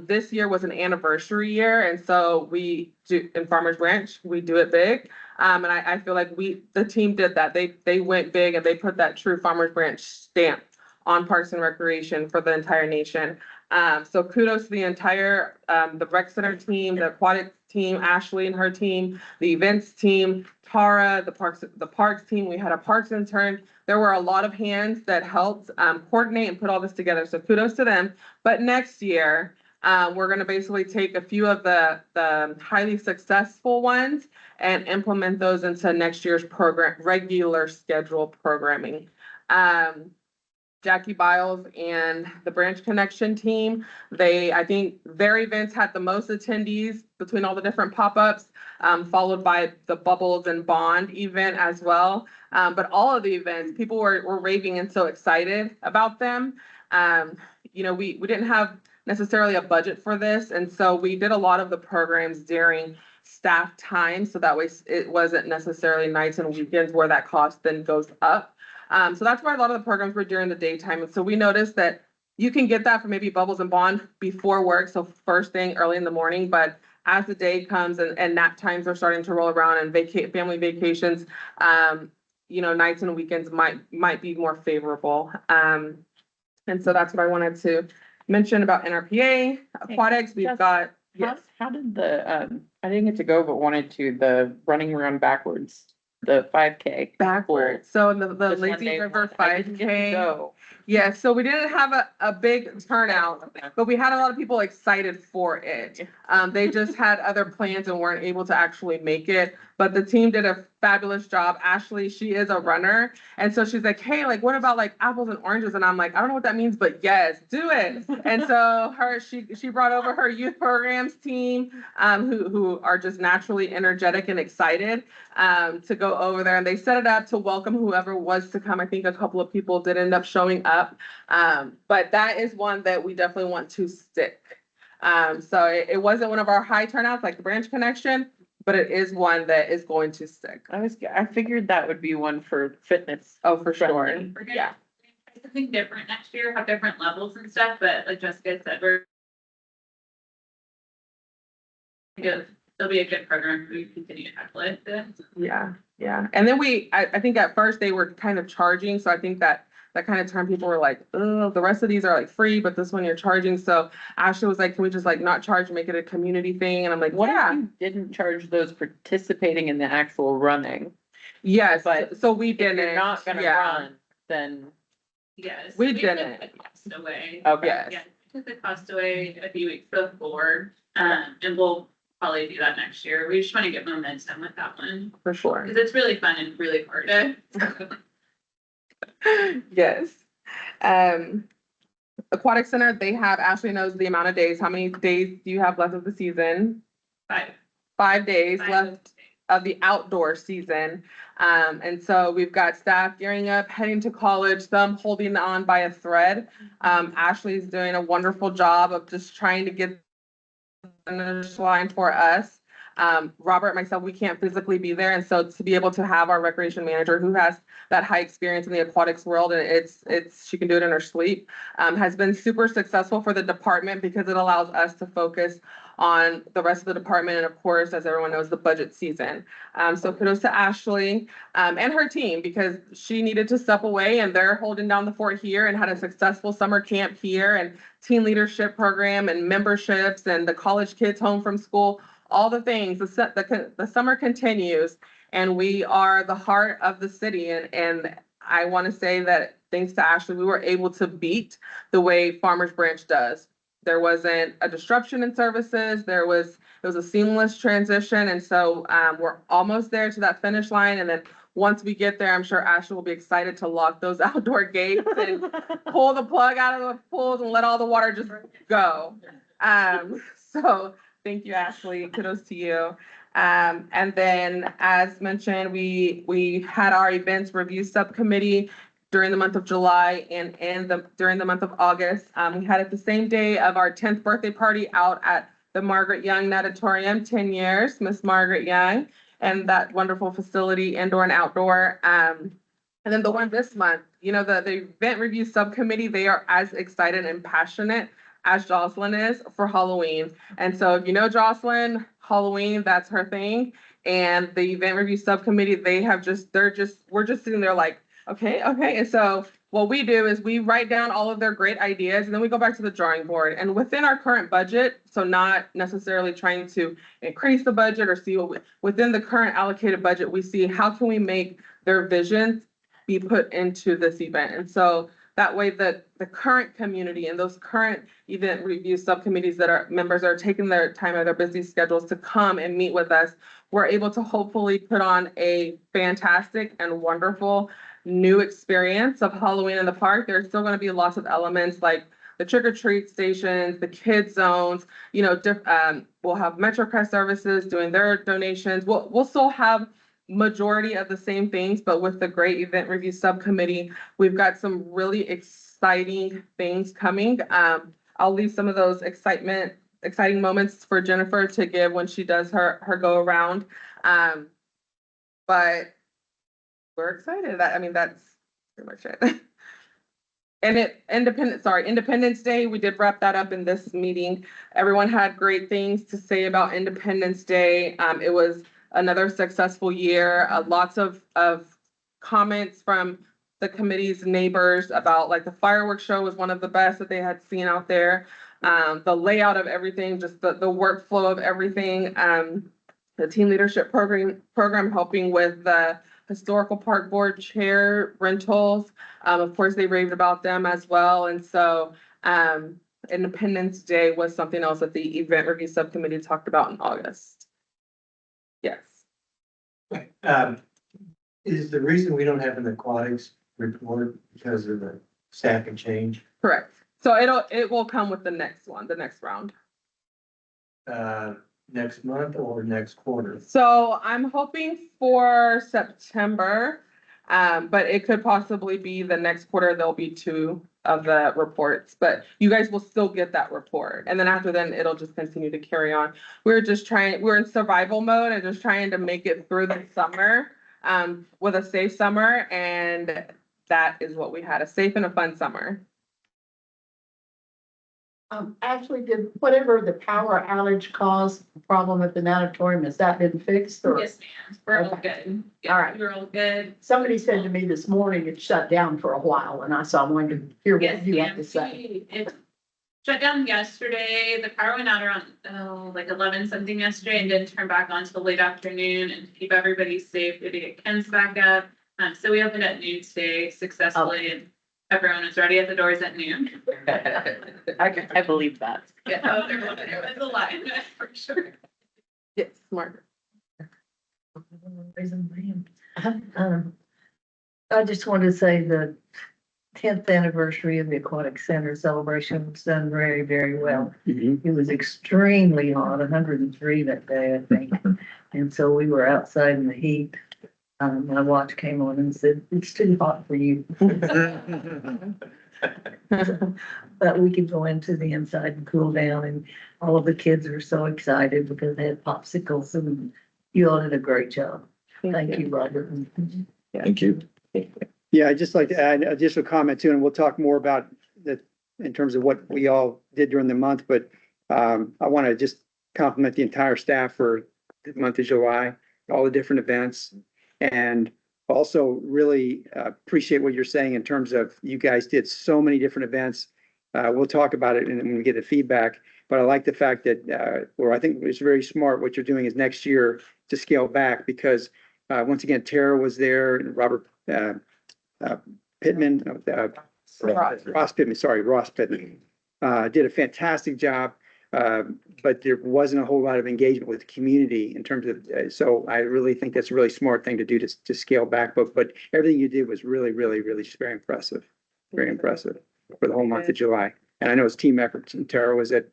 This year was an anniversary year, and so we do in Farmers Branch, we do it big. And I feel like the team did that. They went big and they put that true Farmers Branch stamp on Parks and Recreation for the entire nation. So kudos to the entire the rec center team, the aquatic team, Ashley and her team, the events team, Tara, the parks team. We had a parks intern. There were a lot of hands that helped coordinate and put all this together. So kudos to them. But next year, we're going to basically take a few of the highly successful ones and implement those into next year's program, regular schedule programming. Jackie Biles and the Branch Connection team, I think their events had the most attendees between all the different pop-ups, followed by the Bubbles and Bond event as well. But all of the events, people were raving and so excited about them. We didn't have necessarily a budget for this, and so we did a lot of the programs during staff time, so that way it wasn't necessarily nights and weekends where that cost then goes up. So that's why a lot of the programs were during the daytime, and so we noticed that you can get that for maybe Bubbles and Bond before work, so first thing early in the morning, but as the day comes and nap times are starting to roll around and family vacations, you know, nights and weekends might be more favorable. And so that's what I wanted to mention about NRPA, aquatics, we've Just- got, How, yes, how did I didn't get to go, but wanted to, the running around backwards, the 5K. backwards. So the This Lazy Monday River one, I didn't get to 5K. go. Yeah, so we didn't have a big turnout, but we had a lot of people excited for it. They just had other plans and weren't able to actually make it, but the team did a fabulous job. Ashley, she is a runner, and so she's like, hey, like, what about like apples and oranges? And I'm like, I don't know what that means, but yes, do it. And so she brought over her youth programs team, who are just naturally energetic and excited, to go over there, and they set it up to welcome whoever was to come. I think a couple of people did end up showing up. But that is one that we definitely want to stick. So it wasn't one of our high turnouts like the Branch Connection, but it is one that is going to stick. I figured that would be one for fitness. Oh, for sure. Friendly. We're Yeah. gonna try something different next year, have different levels and stuff, but like Jessica said, it'll be a good program if we continue to tackle it. Yeah, yeah. And then I think at first they were kind of charging, so I think that kind of time people were like, oh, the rest of these are like free, but this one you're charging. So Ashley was like, can we just like not charge, make it a community thing? And I'm like, What if yeah, you didn't charge those participating in the actual running? yes. But So we If didn't. you're not gonna yeah. run, then, Yes. We took didn't. the cost away. okay. Yes. Yeah, we took the cost away a few weeks before, and we'll probably do that next year. We just want to get momentum with that one, For sure. because it's really fun and really hard to. Yes. Aquatic Center, they have, Ashley knows the amount of days. How many days do you have left of the season? 5 5 days Five. left of the outdoor season. And so we've got staff gearing up, heading to college, some holding on by a thread. Ashley's doing a wonderful job of just trying to get the finish line for us. Robert and myself, we can't physically be there. And so to be able to have our recreation manager who has that high experience in the aquatics world, and she can do it in her sleep, has been super successful for the department because it allows us to focus on the rest of the department. And of course, as everyone knows, the budget season. So kudos to Ashley, and her team, because she needed to step away and they're holding down the fort here and had a successful summer camp here and teen leadership program and memberships and the college kids home from school. All the things, the summer continues, and we are the heart of the city. And I want to say that thanks to Ashley, we were able to beat the way Farmers Branch does. There wasn't a disruption in services. It was a seamless transition. And so we're almost there to that finish line. And then once we get there, I'm sure Ashley will be excited to lock those outdoor gates and pull the plug out of the pools and let all the water just go. So thank you, Ashley. Kudos to you. And then, as mentioned, we had our events review subcommittee during the month of July and during the month of August. We had it the same day of our 10th birthday party out at the Margaret Young Natatorium, 10 years, Miss Margaret Young, and that wonderful facility, indoor and outdoor. And then the one this month, you know, the event review subcommittee, they are as excited and passionate as Jocelyn is for Halloween. And so if you know Jocelyn, Halloween, that's her thing. And the event review subcommittee, we're just sitting there like, okay. And so what we do is we write down all of their great ideas and then we go back to the drawing board. And within our current budget, so not necessarily trying to increase the budget or see within the current allocated budget, we see how can we make their visions be put into this event. And so that way the current community and those current event review subcommittees that our members are taking their time out of their busy schedules to come and meet with us, we're able to hopefully put on a fantastic and wonderful new experience of Halloween in the park. There's still going to be lots of elements like the trick or treat stations, the kids zones, you know, we'll have MetroCrest services doing their donations. We'll still have majority of the same things, but with the great event review subcommittee, we've got some really exciting things coming. I'll leave some of those excitement exciting moments for Jennifer to give when she does her go around. But we're excited. I mean, that's pretty much it. And Independence Day, we did wrap that up in this meeting. Everyone had great things to say about Independence Day. It was another successful year. Lots of comments from the committee's neighbors about like the fireworks show was one of the best that they had seen out there. The layout of everything, just the workflow of everything. The team leadership program helping with the historical park board chair rentals. Of course, they raved about them as well. And so Independence Day was something else that the event review subcommittee talked about in August. Yes. Is the reason we don't have an aquatics report because of the staffing change? Correct. So it will come with the next one, the next round. Next month or next quarter? So I'm hoping for September, but it could possibly be the next quarter. There'll be 2 of the reports, but you guys will still get that report. And then after then, it'll just continue to carry on. We're in survival mode and just trying to make it through the summer, with a safe summer. And that is what we had, a safe and a fun summer. Actually, did whatever the power outage caused problem at the natatorium, has that been fixed or? Yes, ma'am. We're all good. Yeah, All right. we're all good. Somebody said to me this morning it shut down for a while and I wanted to hear Yes, what you have ma'am. to say. It shut down yesterday. The power went out around, like 11 something yesterday and didn't turn back on until late afternoon, and to keep everybody safe, we had to get Ken's back up. So we opened at noon today successfully, and everyone was ready at the doors at noon. I believe that. Yeah, oh, there was a line for sure. Yes, Margaret. I just wanted to say the 10th anniversary of the Aquatic Center celebration was done very, very well. It was extremely hot, 103 that day, I think. And so we were outside in the heat. My watch came on and said, it's too hot for you. But we could go into the inside and cool down, and all of the kids were so excited because they had popsicles, and you all did a great job. Thank you, Robert. Thank you. Yeah, I'd just like to add additional comment too, and we'll talk more about that in terms of what we all did during the month, but I want to just compliment the entire staff for the month of July, all the different events. And also really appreciate what you're saying in terms of you guys did so many different events. We'll talk about it when we get the feedback, but I like the fact that, or I think it's very smart what you're doing is next year to scale back because once again, Tara was there, and Robert Pittman, Ross Pittman, did a fantastic job. But there wasn't a whole lot of engagement with the community in terms of, so I really think that's a really smart thing to do to scale back. But everything you did was really, really, really very impressive for the whole month of July. And I know it's team effort. And Tara was at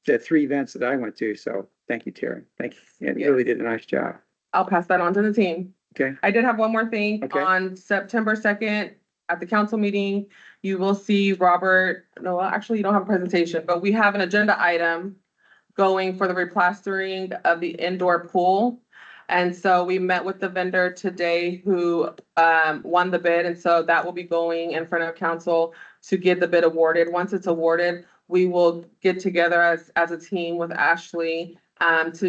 the 3 events that I went to. So thank you, Tara. Thank you. And you really did a nice job. I'll pass that on to the team. Okay. I did have one more thing. Okay. On September 2nd, at the council meeting, you will see Robert, no, actually you don't have a presentation, but we have an agenda item going for the replastering of the indoor pool. And so we met with the vendor today who won the bid. And so that will be going in front of council to get the bid awarded. Once it's awarded, we will get together as a team with Ashley and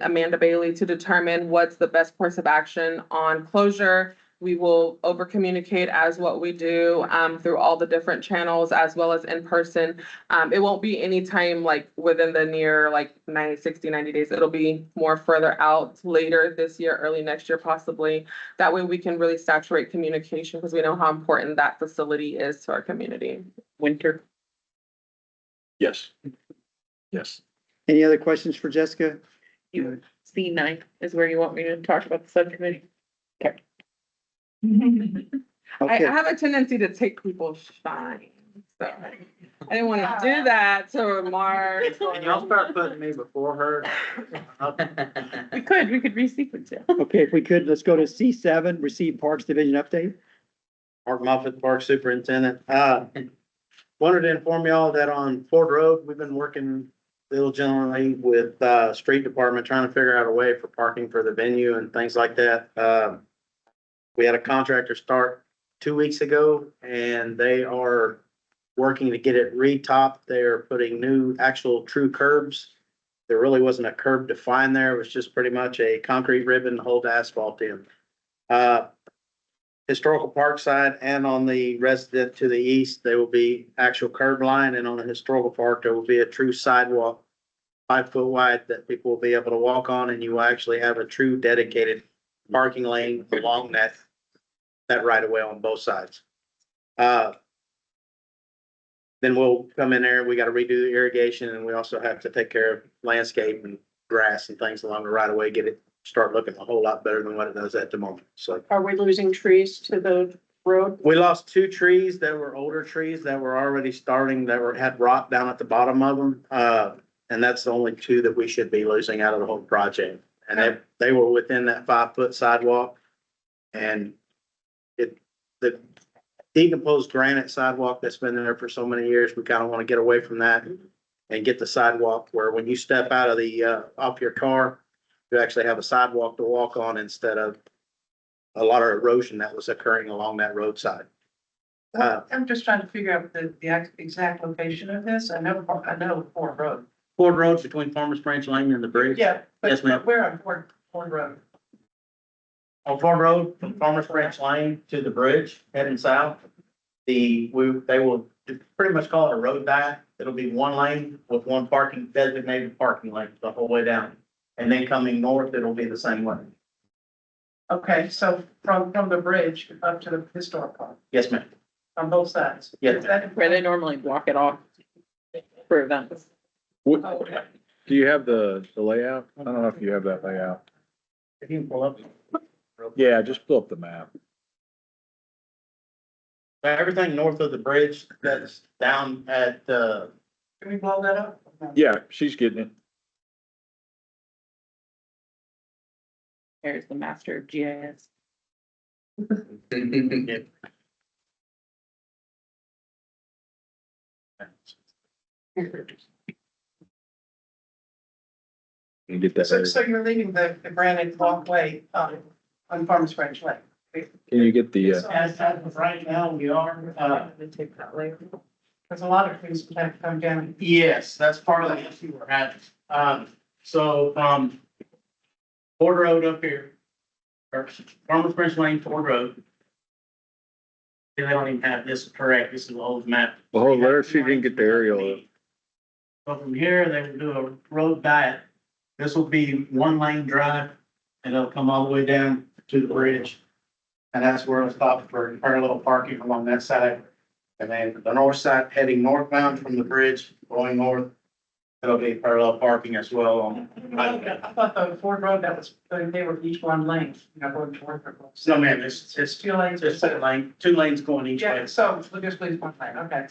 Amanda Bailey to determine what's the best course of action on closure. We will over communicate as what we do through all the different channels as well as in person. It won't be any time like within the near like 60, 90 days. It'll be more further out later this year, early next year possibly. That way we can really saturate communication because we know how important that facility is to our community. Winter. Yes. Yes. Any other questions for Jessica? C9 is where you want me to talk about the subcommittee. Okay. I Okay. have a tendency to take people's shine. So I didn't want to do that to Mark. Y'all start putting me before her. We could resequence it. Okay, if we could, let's go to C7, receive Parks Division update. Mark Moffett, Park Superintendent. Wanted to inform y'all that on Ford Road, we've been working diligently with, street department, trying to figure out a way for parking for the venue and things like that. We had a contractor start 2 weeks ago and they are working to get it re-topped. They're putting new actual true curbs. There really wasn't a curb defined there. It was just pretty much a concrete ribbon to hold asphalt in. Historical Park side and on the resident to the east, there will be actual curb line, and on the historical park, there will be a true sidewalk 5 foot wide that people will be able to walk on, and you will actually have a true dedicated parking lane along that right of way on both sides. Then we'll come in there, we gotta redo the irrigation, and we also have to take care of landscape and grass and things along the right of way, get it, start looking a whole lot better than what it does at the moment, so. Are we losing trees to the road? We lost 2 trees that were older trees that were already starting, had rot down at the bottom of them. And that's the only 2 that we should be losing out of the whole project. And they were within that 5 foot sidewalk. And the decomposed granite sidewalk that's been there for so many years, we kind of want to get away from that and get the sidewalk where when you step out of off your car, you actually have a sidewalk to walk on instead of a lot of erosion that was occurring along that roadside. I'm just trying to figure out the exact location of this. I know Ford Road. Ford Road's between Farmers Branch Lane and the bridge. Yeah, Yes, ma'am. but where on Ford Road? On Ford Road, from Farmers Branch Lane to the bridge heading south, they will pretty much call it a road diet. It'll be 1 lane with 1 designated parking lane the whole way down. And then coming north, it'll be the same way. Okay, so from the bridge up to the historic park, Yes, ma'am. on both sides? Yes, Is that- Where they normally block it off for events. What, Oh, okay. do you have the layout? I don't know if you have that layout. If you can pull up. Yeah, just pull up the map. Everything north of the bridge that's down at, Can we blow that up? Yeah, she's getting it. There's the master of GIS. You get that. So you're leaving the granite walkway on Farmers Branch Lane? Can you get the, As of right now, we are, Take that later. There's a lot of trees that come down. yes, that's part of the issue we're having. So from Ford Road up here, or Farmers Branch Lane, Ford Road. They don't even have this correct. This is the old map. well, let her see if you can get the aerial. So from here, they will do a road diet. This will be 1 lane drive and it'll come all the way down to the bridge. And that's where it'll stop for parallel parking along that side. And then the north side heading northbound from the bridge going north. It'll be parallel parking as well on. I thought the Ford Road, they were each 1 lane, going toward. No, ma'am, it's 2 lanes. just 2 lanes going each Yeah, way. so just please 1 lane, okay.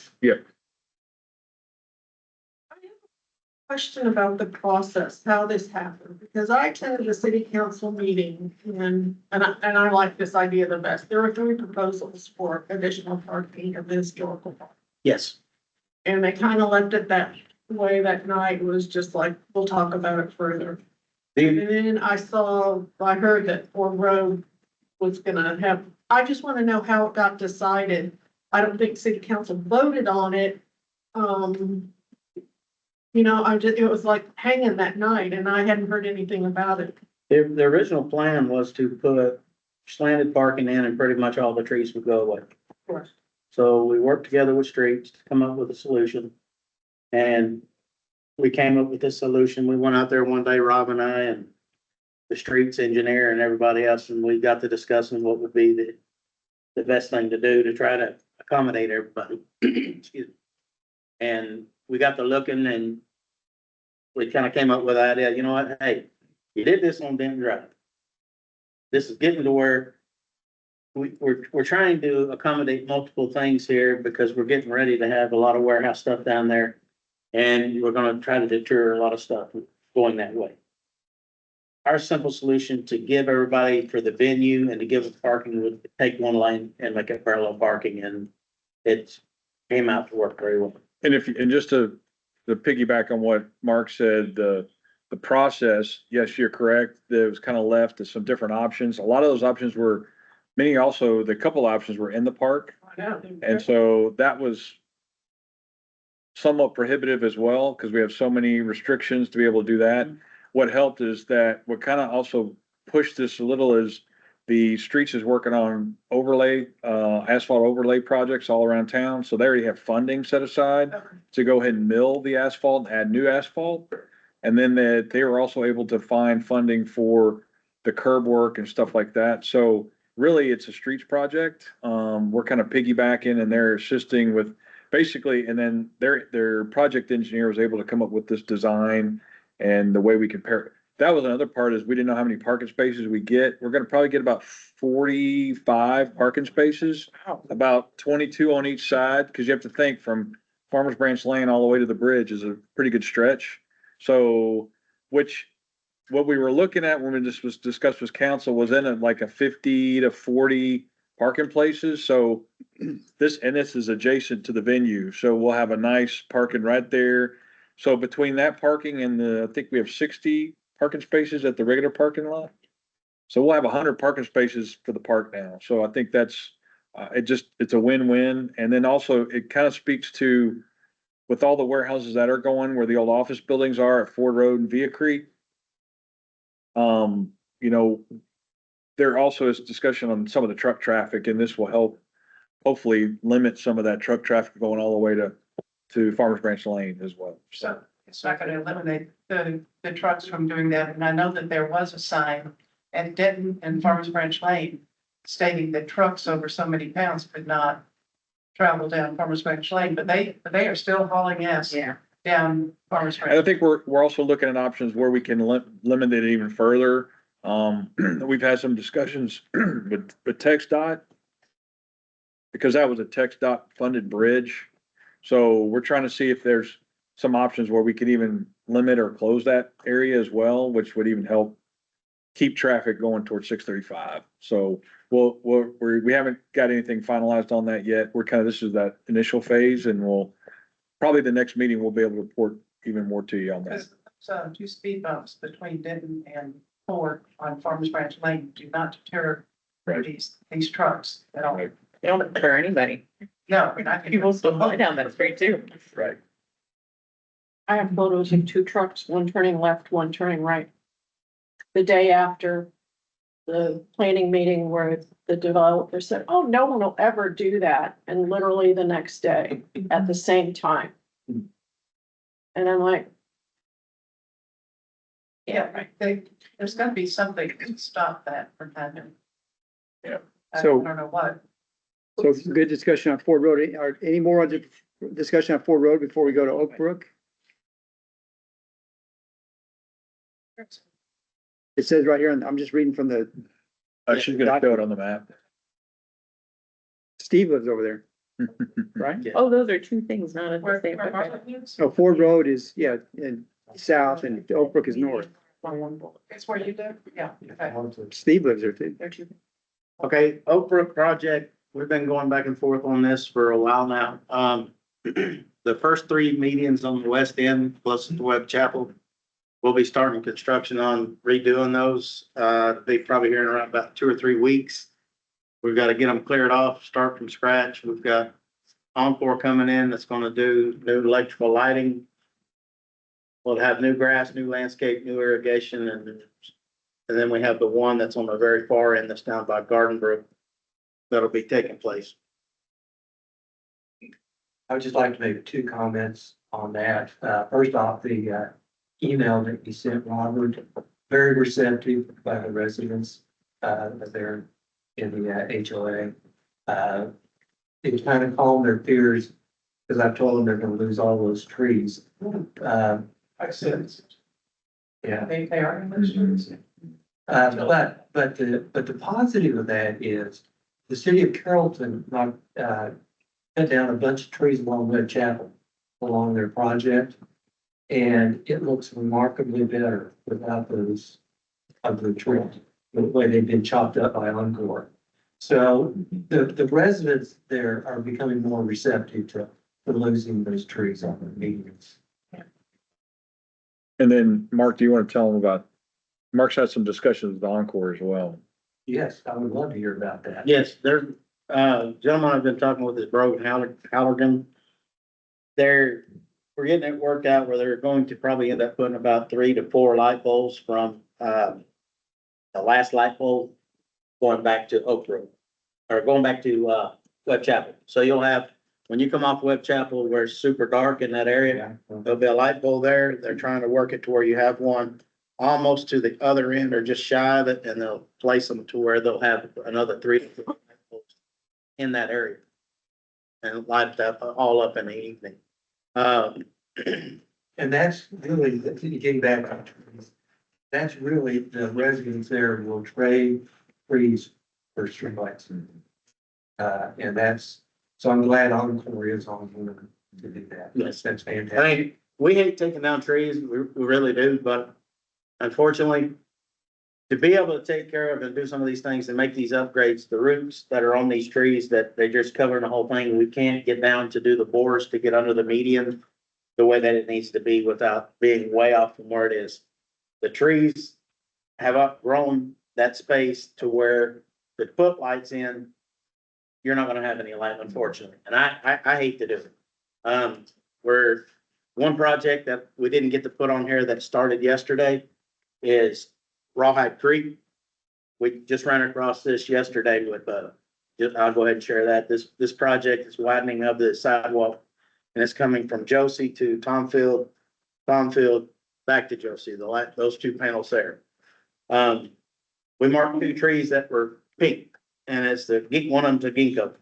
Question about the process, how this happened, because I attended a city council meeting and I like this idea the best. There were 3 proposals for additional parking of the historical park. Yes. And they kind of left it that way that night. It was just like, we'll talk about it further. And then I heard that Ford Road was gonna have, I just want to know how it got decided. I don't think city council voted on it. It was like hanging that night and I hadn't heard anything about it. The original plan was to put slanted parking in and pretty much all the trees would go away. Of course. So we worked together with streets to come up with a solution. And we came up with this solution. We went out there one day, Rob and I and the streets engineer and everybody else, and we got to discussing what would be the best thing to do to try to accommodate everybody. Excuse me. And we got to looking and we kind of came up with the idea, you know what, hey, you did this on Denton Drive. This is getting to where we're trying to accommodate multiple things here because we're getting ready to have a lot of warehouse stuff down there. And we're gonna try to deter a lot of stuff going that way. Our simple solution to give everybody for the venue and to give us parking would take 1 lane and make it parallel parking, and it came out to work very well. And just to to piggyback on what Mark said, the process, yes, you're correct. There was kind of left to some different options. A lot of those options were, many also, the couple options were in the park. And so that was somewhat prohibitive as well, because we have so many restrictions to be able to do that. What helped is that what kind of also pushed this a little is the streets is working on overlay, asphalt overlay projects all around town. So they already have funding set aside to go ahead and mill the asphalt and add new asphalt. And then they were also able to find funding for the curb work and stuff like that. So really, it's a streets project. We're kind of piggybacking and they're assisting with basically, and then their project engineer was able to come up with this design and the way we compare. That was another part is we didn't know how many parking spaces we get. We're gonna probably get about 45 parking spaces, about 22 on each side, because you have to think from Farmers Branch Lane all the way to the bridge is a pretty good stretch. So, what we were looking at when this was discussed with council was in like a 50 to 40 parking places. So this is adjacent to the venue. So we'll have a nice parking right there. So between that parking and I think we have 60 parking spaces at the regular parking lot. So we'll have 100 parking spaces for the park now. So I think that's, it's a win-win. And then also it kind of speaks to, with all the warehouses that are going where the old office buildings are at Ford Road and Via Creek. You know, there also is discussion on some of the truck traffic, and this will help hopefully limit some of that truck traffic going all the way to Farmers Branch Lane as well. So it's not gonna eliminate the trucks from doing that. And I know that there was a sign at Denton and Farmers Branch Lane stating that trucks over so many pounds could not travel down Farmers Branch Lane, but they are still hauling ass down Farmers And I Branch. think we're also looking at options where we can limit it even further. We've had some discussions with TxDOT, because that was a TxDOT funded bridge. So we're trying to see if there's some options where we could even limit or close that area as well, which would even help keep traffic going towards 635. So we haven't got anything finalized on that yet. This is that initial phase, and probably the next meeting, we'll be able to report even more to you on that. Because so 2 speed bumps between Denton and Ford on Farmers Branch Lane do not deter these trucks at all. They don't deter anybody. No, we're not. People still fly down that street too. Right. I have photos of 2 trucks, one turning left, one turning right. The day after the planning meeting where the developer said, oh, no one will ever do that. And literally the next day at the same time. And I'm like, Yeah, there's gotta be something to stop that from happening. Yeah. I So- don't know what. So good discussion on Ford Road. Are any more on the discussion on Ford Road before we go to Oak Brook? It says right here, and I'm just reading from the, She's gonna show it on the map. Steve lives over there, right? Oh, those are two things, not at the Where same. okay. Martha lives? So Ford Road is, in south and Oak Brook is north. It's where you live? Yeah. Okay. Steve lives there too. They're two. Okay, Oak Brook project, we've been going back and forth on this for a while now. The first 3 medians on the west end, plus the Webb Chapel, we'll be starting construction on redoing those. They probably here in around about 2 or 3 weeks. We've got to get them cleared off, start from scratch. We've got Encore coming in that's gonna do new electrical lighting. We'll have new grass, new landscape, new irrigation, and then we have the one that's on the very far end that's down by Garden Brook that'll be taking place. I would just like to make 2 comments on that. First off, the email that you sent, Robert, very receptive by the residents that they're in the HOA. It kind of calmed their fears because I've told them they're going to lose all those trees. I said, Yeah. they are in those streets. But the positive of that is the city of Carrollton cut down a bunch of trees along Webb Chapel along their project. And it looks remarkably better without those ugly trees, the way they've been chopped up by Encore. So the residents there are becoming more receptive to losing those trees on their medians. And then, Mark, do you want to tell them about, Mark's had some discussions with Encore as well. Yes, I would love to hear about that. Yes, there's, gentleman I've been talking with is Brogan Halligan. We're getting it worked out where they're going to probably end up putting about 3 to 4 light bulbs from, the last light bulb going back to Oak Grove, or going back to, Webb Chapel. So you'll have, when you come off Webb Chapel where it's super dark in that area, there'll be a light bulb there. They're trying to work it to where you have one almost to the other end or just shy of it, and they'll place them to where they'll have another 3 to 4 light bulbs in that area. And light that all up in the evening. And that's really, getting back on trees, that's really, the residents there will trade trees for streetlights. And that's, so I'm glad Encore is on board to do that. Yes. That's I fantastic. mean, we hate taking down trees, we really do, but unfortunately, to be able to take care of and do some of these things and make these upgrades, the roots that are on these trees that they're just covering the whole thing, we can't get down to do the bores to get under the median the way that it needs to be without being way off from where it is. The trees have outgrown that space to where to put lights in, you're not gonna have any light, unfortunately, and I hate to do it. We're, one project that we didn't get to put on here that started yesterday is Rawhide Creek. We just ran across this yesterday with, I'll go ahead and share that. This project is widening of the sidewalk, and it's coming from Josie to Tomfield, back to Josie, those 2 panels there. We marked 2 trees that were pink, and it's one of them's a ginkgo.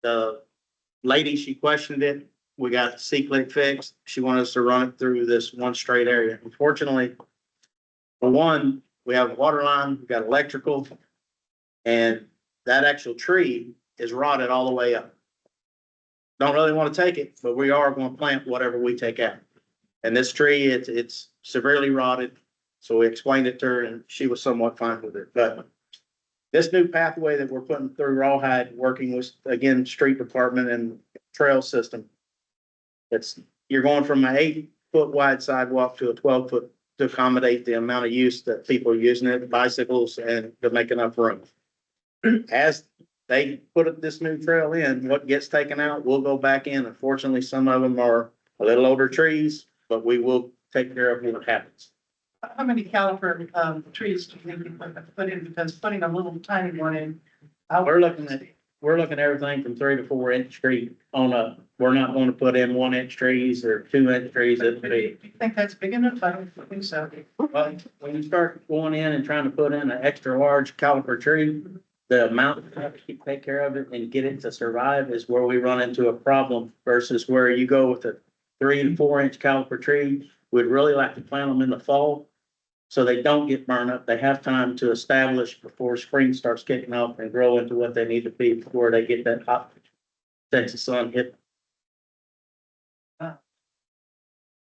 The lady, she questioned it. We got C-click fixed. She wanted us to run it through this one straight area. Unfortunately, for one, we have a water line, we got electrical, and that actual tree is rotted all the way up. Don't really want to take it, but we are going to plant whatever we take out. And this tree, it's severely rotted. So we explained it to her and she was somewhat fine with it. But this new pathway that we're putting through Rawhide, working with, again, street department and trail system. You're going from an 8-foot wide sidewalk to a 12-foot to accommodate the amount of use that people are using it, bicycles, and to make enough room. As they put this new trail in, what gets taken out will go back in. Unfortunately, some of them are a little older trees, but we will take care of what happens. How many caliper, trees do you think you put in? Because putting a little tiny one in. We're looking at everything from 3 to 4 inch tree on up. We're not going to put in 1 inch trees or 2 inch trees. It'll be. Do you think that's big enough? I don't think so. Well, when you start going in and trying to put in an extra large caliper tree, the amount you have to take care of it and get it to survive is where we run into a problem versus where you go with a 3 to 4 inch caliper tree. We'd really like to plant them in the fall so they don't get burned up. They have time to establish before spring starts kicking off and grow into what they need to be before they get that hot Texas sun hit.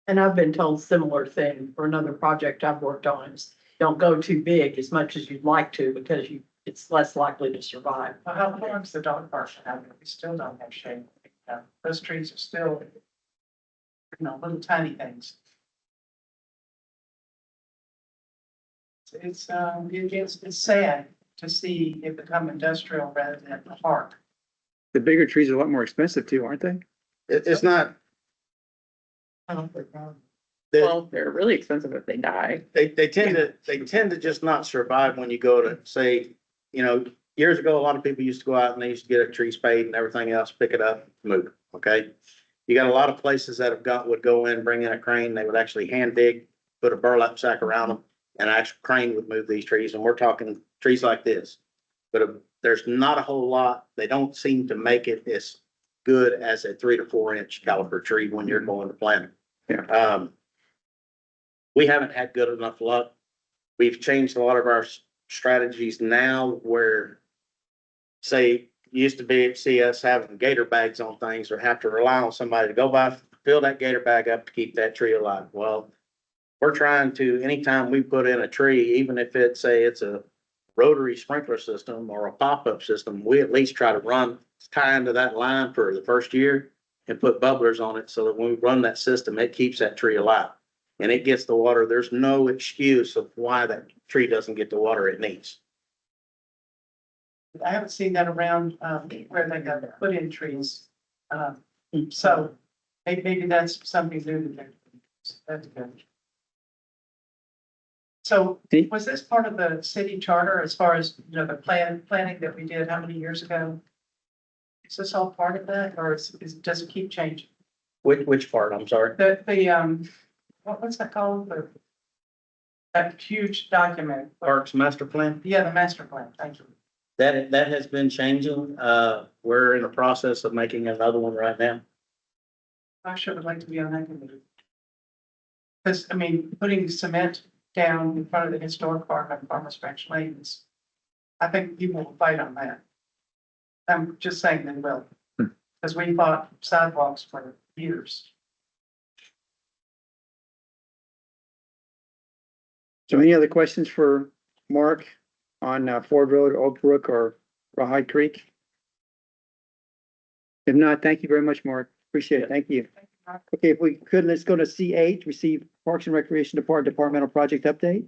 And I've been told similar thing for another project I've worked on is don't go too big as much as you'd like to because it's less likely to survive. Well, how long's the dog park have? We still don't have shade. Those trees are still, little tiny things. It's sad to see it become industrial rather than a park. The bigger trees are a lot more expensive too, aren't they? It's not. Well, they're really expensive if they die. They tend to just not survive when you go to say, years ago, a lot of people used to go out and they used to get a tree spade and everything else, pick it up, move, okay? You got a lot of places that would go in, bring in a crane, they would actually hand dig, put a burlap sack around them, and an actual crane would move these trees, and we're talking trees like this. But there's not a whole lot, they don't seem to make it as good as a 3 to 4 inch caliper tree when you're going to plant it. Yeah. We haven't had good enough luck. We've changed a lot of our strategies now where, say, used to see us having gator bags on things or have to rely on somebody to go by, fill that gator bag up to keep that tree alive. Well, we're trying to, anytime we put in a tree, even if it's a rotary sprinkler system or a pop-up system, we at least try to tie into that line for the first year and put bubblers on it so that when we run that system, it keeps that tree alive. And it gets the water. There's no excuse of why that tree doesn't get the water it needs. I haven't seen that around, where they got put in trees. So maybe that's something new to do. That's good. So was this part of the city charter as far as, you know, the planning that we did how many years ago? Is this all part of that or does it keep changing? Which part? I'm sorry. What's that called? That huge document. Parks Master Plan? Yeah, the master plan. Thank you. That has been changing. We're in the process of making another one right now. I sure would like to be on that committee. Because, I mean, putting cement down in front of the historic park on Farmers Branch Lanes, I think people will fight on that. I'm just saying they will, because we fought sidewalks for years. So any other questions for Mark on Ford Road, Oak Brook, or Rawhide Creek? If not, thank you very much, Mark. Appreciate it. Thank you. Okay, if we could, let's go to C8, receive Parks and Recreation Department departmental project update.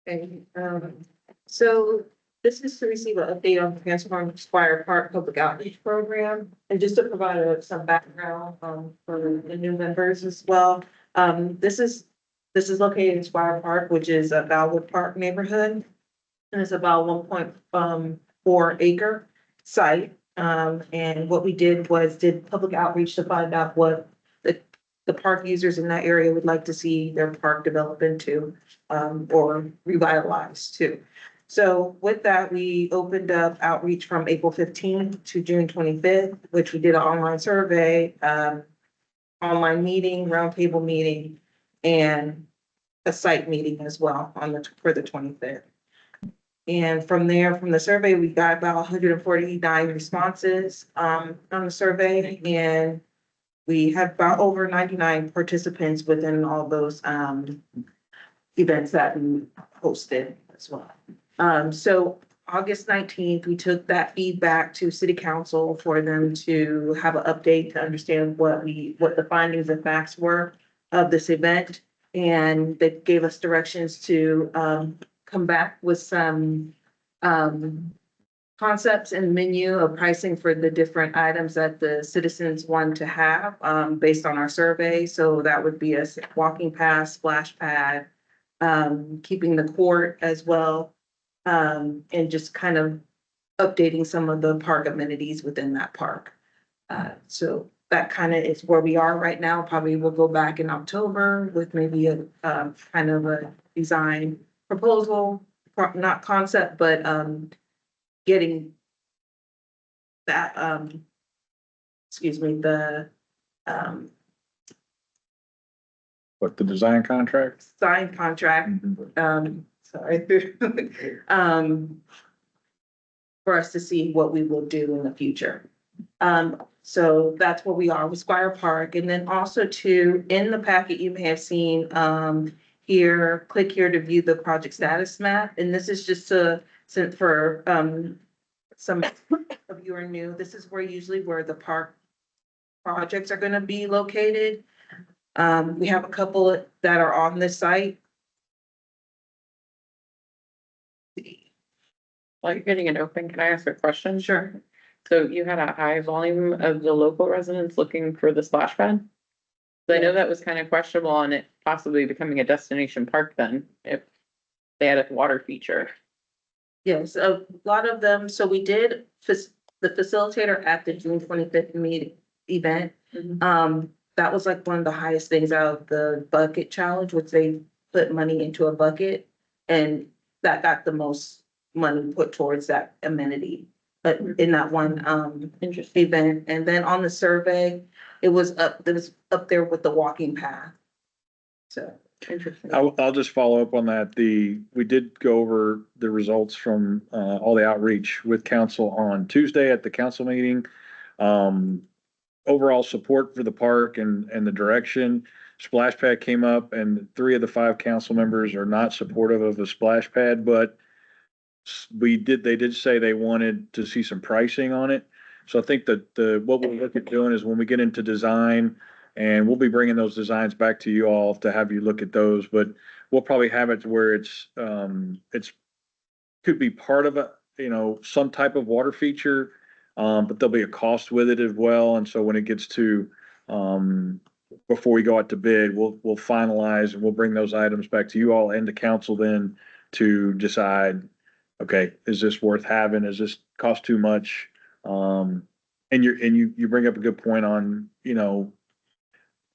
Okay, so this is to receive an update on the Transform Squire Park Public Outreach Program. And just to provide some background, for the new members as well. This is located in Squire Park, which is a Bellwood Park neighborhood. And it's about 1.4 acre site. And what we did was public outreach to find out what the park users in that area would like to see their park develop into, or revitalized too. So with that, we opened up outreach from April 15th to June 25th, which we did an online survey, online meeting, roundtable meeting, and a site meeting as well for the 25th. And from there, from the survey, we got about 149 responses on the survey, and we had about over 99 participants within all those events that we hosted as well. So August 19th, we took that feedback to City Council for them to have an update to understand what the findings and facts were of this event. And they gave us directions to come back with some concepts and menu of pricing for the different items that the citizens want to have based on our survey. So that would be a walking path, splash pad, keeping the court as well, and just kind of updating some of the park amenities within that park. So that kind of is where we are right now. Probably we'll go back in October with maybe a kind of a design proposal, not concept, but getting that, What, the design contract? signed contract, sorry. For us to see what we will do in the future. So that's where we are with Squire Park. And then also too, in the packet, you may have seen, here, click here to view the project status map. And this is just for, some of you are new, this is where the park projects are gonna be located. We have a couple that are on this site. While you're getting it open, can I ask a question? Sure. So you had a high volume of the local residents looking for the splash pad? So I know that was kind of questionable on it possibly becoming a destination park then, if they had a water feature. Yes, a lot of them, so we did, the facilitator at the June 25th meeting event. That was like one of the highest things out of the bucket challenge, which they put money into a bucket. And that got the most money put towards that amenity, but in that one Interesting. event. And then on the survey, it was up there with the walking path. So. Interesting. I'll just follow up on that. We did go over the results from all the outreach with council on Tuesday at the council meeting. Overall support for the park and the direction. Splash pad came up and 3 of the 5 council members are not supportive of a splash pad, but they did say they wanted to see some pricing on it. So I think that what we'll look at doing is when we get into design, and we'll be bringing those designs back to you all to have you look at those, but we'll probably have it to where it's could be part of a, some type of water feature, but there'll be a cost with it as well. And so when it gets to, before we go out to bid, we'll finalize and we'll bring those items back to you all and the council then to decide, okay, is this worth having? Is this cost too much? And you bring up a good point on,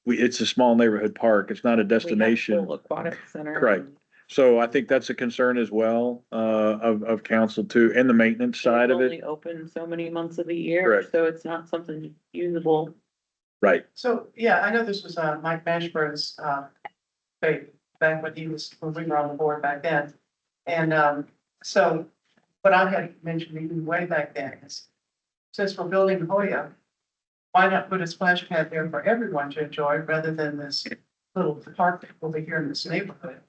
it's a small neighborhood park. It's not a We have destination. full aquatic center. Correct. So I think that's a concern as well, of council too, and the maintenance side of It's it. only open so many months of the year, Correct. so it's not something usable. Right. So, yeah, I know this was, Mike Mashburn's, back when we were on the board back then. And, so what I had mentioned even way back then is, since we're building Hoya, why not put a splash pad there for everyone to enjoy rather than this little park over here in this neighborhood?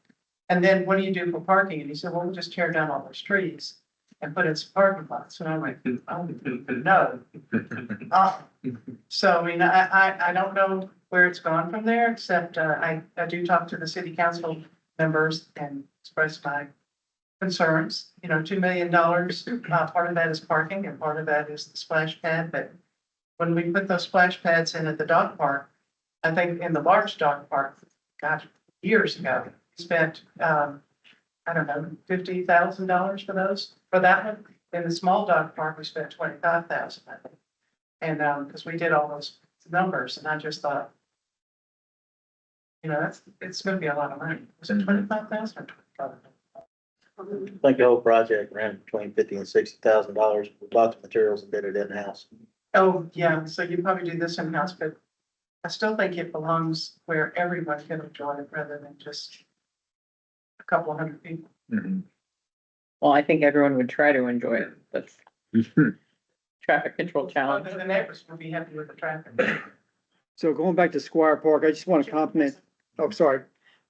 And then what do you do for parking? And he said, well, we'll just tear down all those trees and put in some parking lots. And I'm like, oh, no. So, I mean, I don't know where it's gone from there, except, I do talk to the city council members and express my concerns. $2 million, part of that is parking and part of that is the splash pad. But when we put those splash pads in at the dog park, I think in the large dog park, gosh, years ago, we spent, I don't know, $50,000 for that one. In the small dog park, we spent 25,000, I think. And, because we did all those numbers and I just thought, it's gonna be a lot of money. Was it 25,000 or 25,000? I think the whole project ran between $50,000 and $60,000. We bought the materials and did it in-house. Oh, yeah, so you probably do this in-house, but I still think it belongs where everyone can enjoy it rather than just a couple hundred people. Mhm. Well, I think everyone would try to enjoy it. That's traffic control challenge. The neighbors will be happy with the traffic. So going back to Squire Park, I just want to compliment, oh, sorry.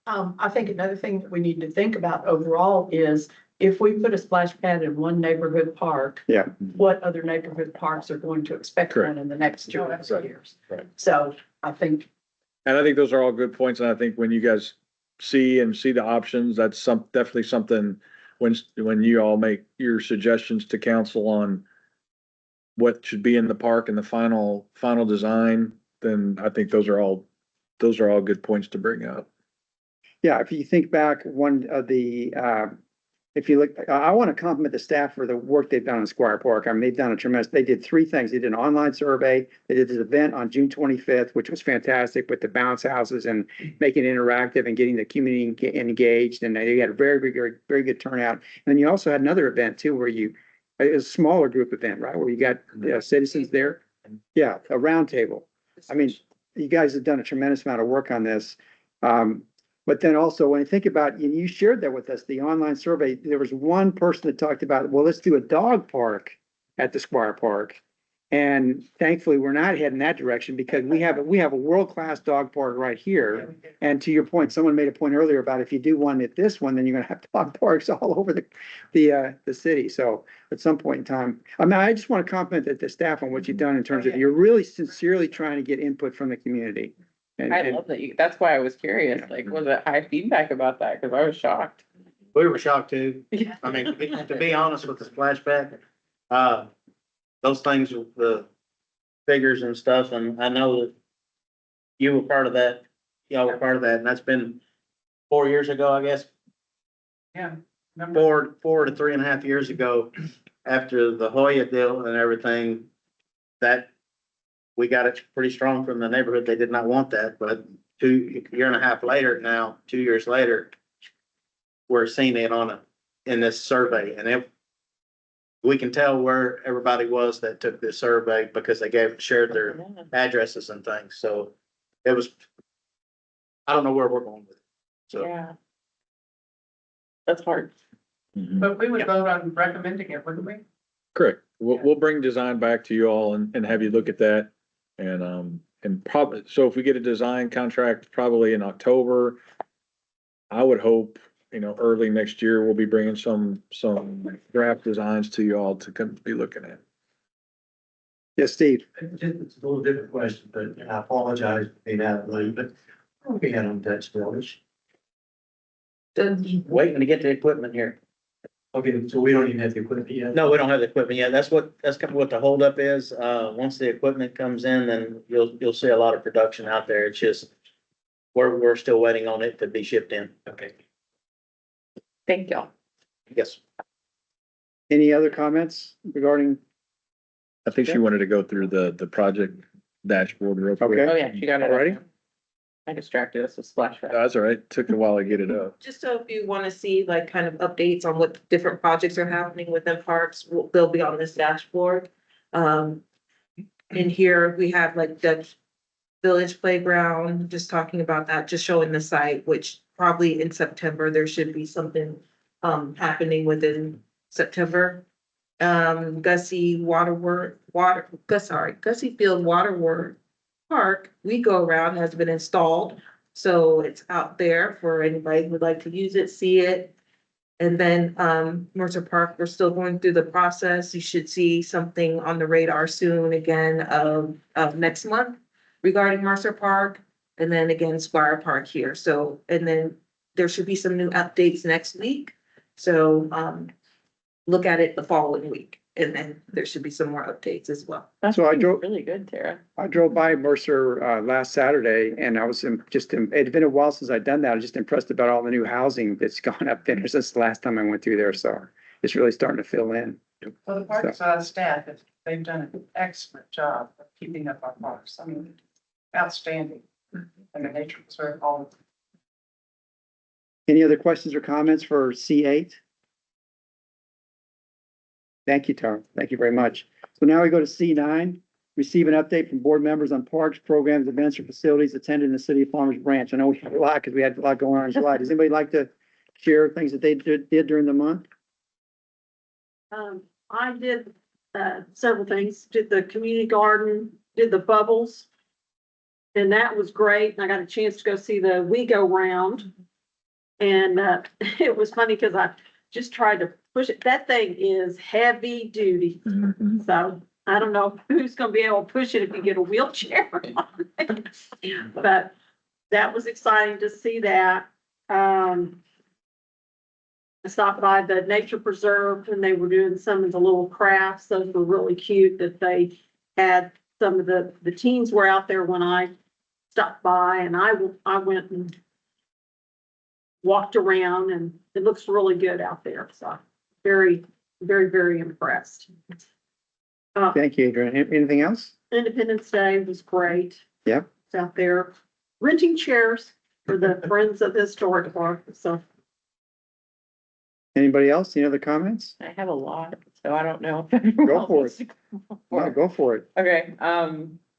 I think another thing that we need to think about overall is if we put a splash pad in one neighborhood park. Yeah. What other neighborhood parks are going to expect Correct. one in the next 2 Right. years? Right. So I think And I think those are all good points. And I think when you guys see the options, that's definitely something when you all make your suggestions to council on what should be in the park and the final design, then I think those are all good points to bring up. Yeah, if you think back, one of the, if you look, I want to compliment the staff for the work they've done in Squire Park. I mean, they've done a tremendous, they did 3 things. They did an online survey. They did this event on June 25th, which was fantastic with the bounce houses and making it interactive and getting the community engaged. And they had a very good turnout. And then you also had another event too, where it was a smaller group event, right? Where you got citizens there. Yeah, a round table. I mean, you guys have done a tremendous amount of work on this. But then also when you think about, and you shared that with us, the online survey, there was one person that talked about, well, let's do a dog park at the Squire Park. And thankfully, we're not heading that direction because we have a world-class dog park right here. And to your point, someone made a point earlier about if you do one at this one, then you're gonna have dog parks all over the city. So at some point in time, I mean, I just want to compliment the staff on what you've done in terms of you're really sincerely trying to get input from the community. I love that that's why I was curious, like, was it high feedback about that? Cause I was shocked. We were shocked too. I mean, to be honest with the splash pad, those things, the figures and stuff, and I know that you were part of that, y'all were part of that, and that's been 4 years ago, I guess. Yeah. 4 to 3.5 years ago, after the Hoya deal and everything, that we got it pretty strong from the neighborhood. They did not want that, but 2 years and a half later now, 2 years later, we're seeing it in this survey, and we can tell where everybody was that took this survey because they shared their addresses and things. So it was, I don't know where we're going with it. So. Yeah. That's hard. But we would vote on recommending it, wouldn't we? Correct. We'll bring design back to you all and have you look at that. And probably, so if we get a design contract probably in October, I would hope, early next year, we'll be bringing some draft designs to you all to be looking at. Yes, Steve. It's a little different question, but I apologize for being out of the loop, but what are we at on Dutch Village? Waiting to get the equipment here. Okay, so we don't even have the equipment yet? No, we don't have the equipment yet. That's kind of what the holdup is. Once the equipment comes in, then you'll see a lot of production out there. It's just, we're still waiting on it to be shipped in. Okay. Thank y'all. Yes. Any other comments regarding? I think she wanted to go through the project dashboard real quick. Okay. Oh, yeah, she got it. Alrighty. I distracted us with splash pad. That's all right. Took a while to get it up. Just so if you want to see like kind of updates on what different projects are happening within parks, they'll be on this dashboard. In here, we have like Dutch Village Playground, just talking about that, just showing the site, which probably in September, there should be something happening within September. Gussie Gussie Field Waterworks Park, We Go Around has been installed. So it's out there for anybody who would like to use it, see it. And then Mercer Park, we're still going through the process. You should see something on the radar soon again of next month regarding Mercer Park. And then again, Squire Park here. So, and then there should be some new updates next week. So look at it the following week. And then there should be some more updates as well. That's So I drove- really good, Tara. I drove by Mercer, last Saturday and I was it had been a while since I'd done that. I was just impressed about all the new housing that's gone up there since the last time I went through there. So it's really starting to fill in. Well, the parks staff, they've done an excellent job of keeping up our parks. I mean, outstanding. And the nature preserve all of them. Any other questions or comments for C8? Thank you, Tara. Thank you very much. So now we go to C9, receive an update from board members on parks, programs, events, or facilities attended in the city of Farmers Branch. I know we had a lot because we had a lot going on in July. Does anybody like to share things that they did during the month? I did, several things, did the community garden, did the bubbles. And that was great. And I got a chance to go see the We Go Round. And, it was funny because I just tried to push it. That thing is heavy duty. So I don't know who's gonna be able to push it if you get a wheelchair on it. But that was exciting to see that. I stopped by the nature preserve and they were doing some of the little crafts. Those were really cute that they had. Some of the teens were out there when I stopped by and I went and walked around and it looks really good out there. So very, very, very impressed. Thank you, Adrian. Anything else? Independence Day was great. Yep. It's out there renting chairs for the Friends of the Historic Park. So Anybody else? Any other comments? I have a lot, so I don't know. If everyone Go else for wants it. to go No, for it. go for it. Okay,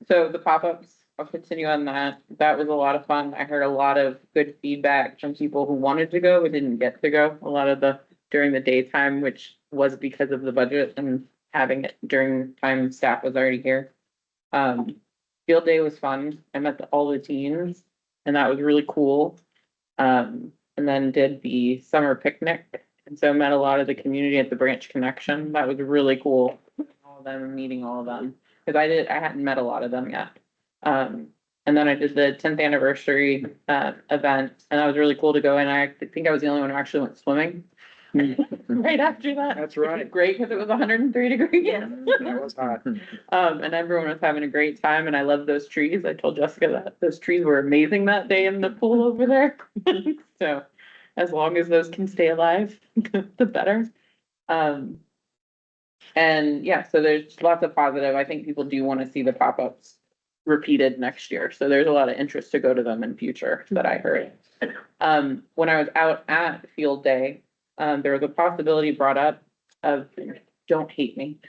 so the pop-ups, I'll continue on that. That was a lot of fun. I heard a lot of good feedback from people who wanted to go but didn't get to go. A lot of during the daytime, which was because of the budget and having it during time staff was already here. Field day was fun. I met all the teens and that was really cool. And then did the summer picnic. And so met a lot of the community at the Branch Connection. That was really cool. All of them, meeting all of them. Cause I hadn't met a lot of them yet. And then I did the 10th anniversary, event and that was really cool to go in. I think I was the only one who actually went swimming. Right after that. That's Which was right. great because it was 103 degrees. That was hot. And everyone was having a great time and I love those trees. I told Jessica that those trees were amazing that day in the pool over there. So as long as those can stay alive, the better. And yeah, so there's lots of positive. I think people do want to see the pop-ups repeated next year. So there's a lot of interest to go to them in future that I heard. When I was out at field day, there was a possibility brought up of, don't hate me.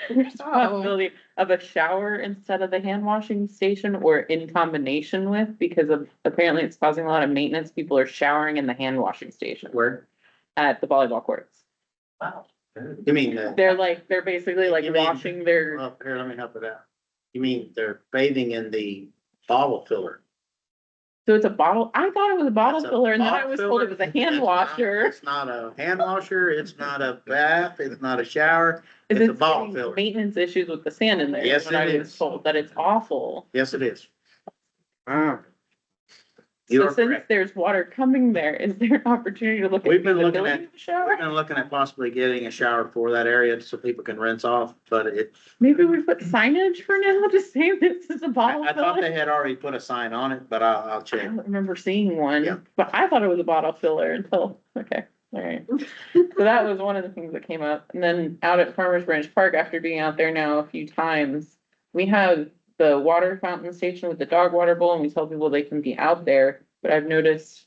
There's a possibility of a shower instead of the hand washing station or in combination with, because of apparently it's causing a lot of maintenance. People are showering in the hand washing station. Where? At the volleyball courts. Wow. You mean, They're basically like You mean- washing their, well, here, let me help it out. You mean they're bathing in the bottle filler? So it's a bottle, I thought it was a bottle It's a filler and then I bottle was told it was a filler. hand washer. It's not a hand washer, it's not a bath, it's not a shower, Is it's a it bottle getting filler. maintenance issues with the sand in there? Yes, When I it was is. told that it's awful. Yes, it is. Wow. You So are since correct. there's water coming there, is there an opportunity to look at We've been looking feasibility at- of a shower? We've been looking at possibly getting a shower for that area so people can rinse off, but Maybe we put signage for now to say this is a bottle I thought filler. they had already put a sign on it, but I'll I check. don't remember seeing Yeah. one, but I thought it was a bottle filler until, okay, all right. So that was one of the things that came up. And then out at Farmers Branch Park, after being out there now a few times, we have the water fountain station with the dog water bowl and we tell people they can be out there, but I've noticed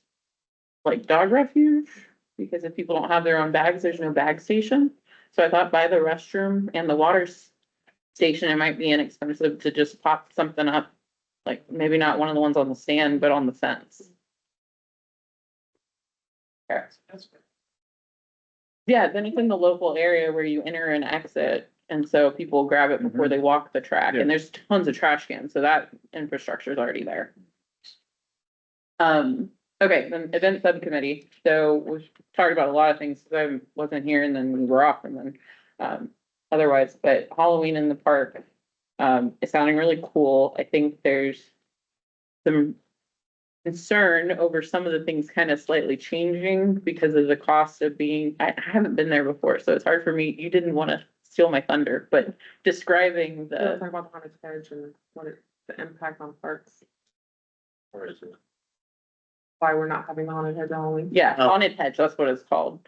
like dog refuge, because if people don't have their own bags, there's no bag station. So I thought by the restroom and the station, it might be inexpensive to just pop something up. Like maybe not one of the ones on the stand, but on the fence. Yeah. Yeah, then it's in the local area where you enter and exit, and so people grab it before they walk the track, and there's tons of trash cans, so that infrastructure is already there. Okay, then event subcommittee, so we've talked about a lot of things, because I wasn't here and then we were off and then, otherwise, but Halloween in the park, is sounding really cool. I think there's some concern over some of the things kind of slightly changing because of the cost of being, I haven't been there before, so it's hard for me, you didn't want to steal my thunder, but describing We'll the, talk about the haunted hedge and what it, the impact on parks, Where is it? why we're not having the haunted hedge Halloween. yeah, Oh. haunted hedge, that's what it's called.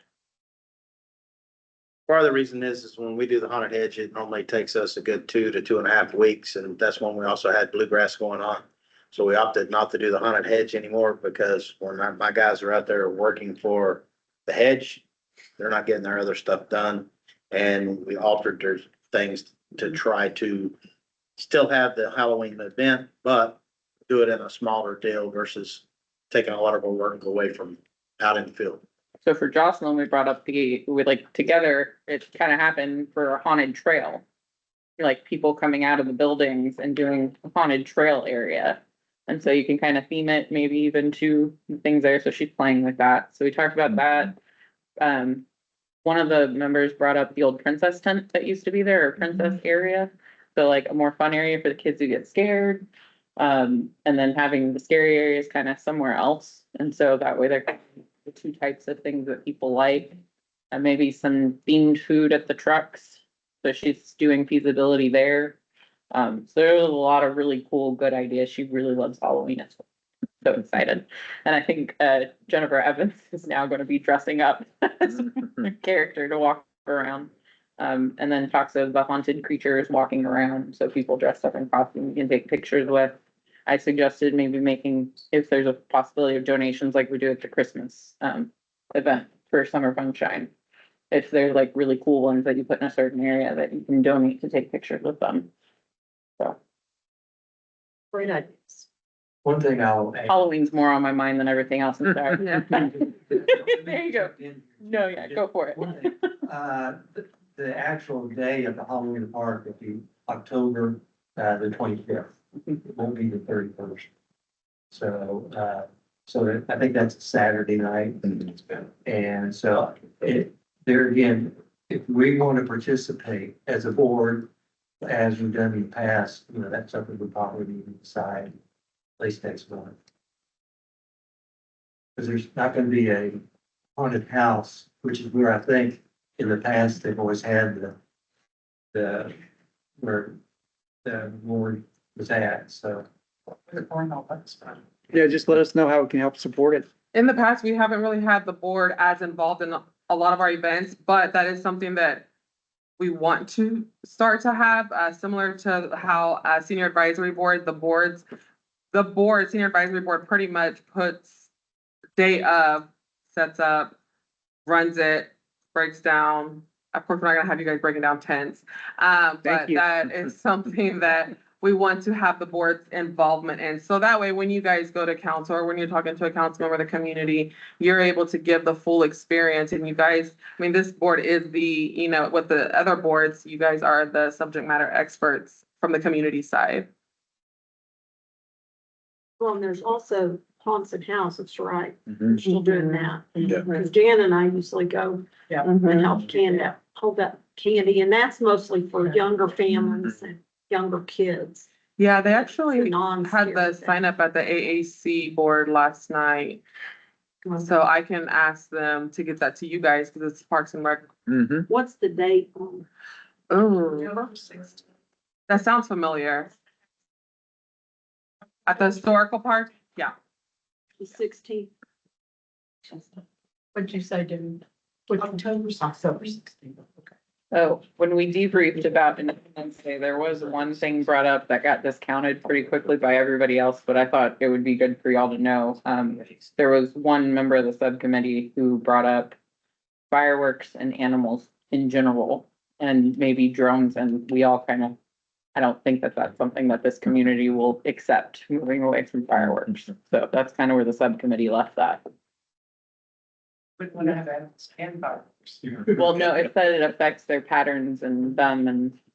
Part of the reason is when we do the haunted hedge, it normally takes us a good 2 to 2.5 weeks, and that's when we also had bluegrass going on. So we opted not to do the haunted hedge anymore because when my guys are out there working for the hedge, they're not getting their other stuff done. And we altered their things to try to still have the Halloween event, but do it in a smaller deal versus taking a lot of our work away from out in the field. So for Jocelyn, we brought up we like together, it kind of happened for a haunted trail. Like people coming out of the buildings and doing a haunted trail area. And so you can kind of theme it, maybe even to things there. So she's playing with that. So we talked about that. One of the members brought up the old princess tent that used to be there, or princess area. So like a more fun area for the kids who get scared. And then having the scary areas kind of somewhere else. And so that way they're the two types of things that people like. And maybe some themed food at the trucks. So she's doing feasibility there. So there was a lot of really cool, good ideas. She really loves Halloween. It's so excited. And I think Jennifer Evans is now going to be dressing up as a character to walk around. And then talks of the haunted creatures walking around. So people dressed up in costume you can take pictures with. I suggested maybe making, if there's a possibility of donations like we do at the Christmas event for Summer Funshine. If there's like really cool ones that you put in a certain area that you can donate to take pictures with them. So Great ideas. One thing I'll add. Halloween's more on my mind than everything else. I'm sorry. Yeah. There you go. No, yeah, go for it. One thing, the actual day of the Halloween in the park will be October, the 25th. It won't be the 31st. So, I think that's a Saturday night. And so there again, if we want to participate as a board, as we've done in the past, that's something we probably need to decide at least next month. Because there's not going to be a haunted house, which is where I think in the past they've always had where the board was at, so. Yeah, just let us know how we can help support it. In the past, we haven't really had the board as involved in a lot of our events, but that is something that we want to start to have, similar to how senior advisory board, senior advisory board pretty much puts day of, sets up, runs it, breaks down. Of course, we're not gonna have you guys breaking down tents. But you. that is something that we want to have the board's involvement in. So that way, when you guys go to council or when you're talking to a council member of the community, you're able to give the full experience. And you guys, I mean, this board is with the other boards, you guys are the subject matter experts from the community side. Well, and there's also, haunted house, it's right. Mhm. We're still doing that. Yeah. Because Jan and I usually go Yeah. and help hold that candy, and that's mostly for younger families and younger kids. Yeah, they actually Non-scary had the thing. sign up at the AAC board last night. So I can ask them to get that to you guys because it's Parks and Rec. Mhm. What's the date on Oh, that sounds familiar. At the historical park? Yeah. the 16th? What'd you say, Jim? October October 16th. Okay. Oh, when we debriefed about Independence Day, there was one thing brought up that got discounted pretty quickly by everybody else, but I thought it would be good for y'all to know. There was one member of the subcommittee who brought up fireworks and animals in general, and maybe drones, and we all kind of, I don't think that that's something that this community will accept, moving away from fireworks. So that's kind of where the subcommittee left that. We want to have animals and fireworks. Well, no, it said it affects their patterns and them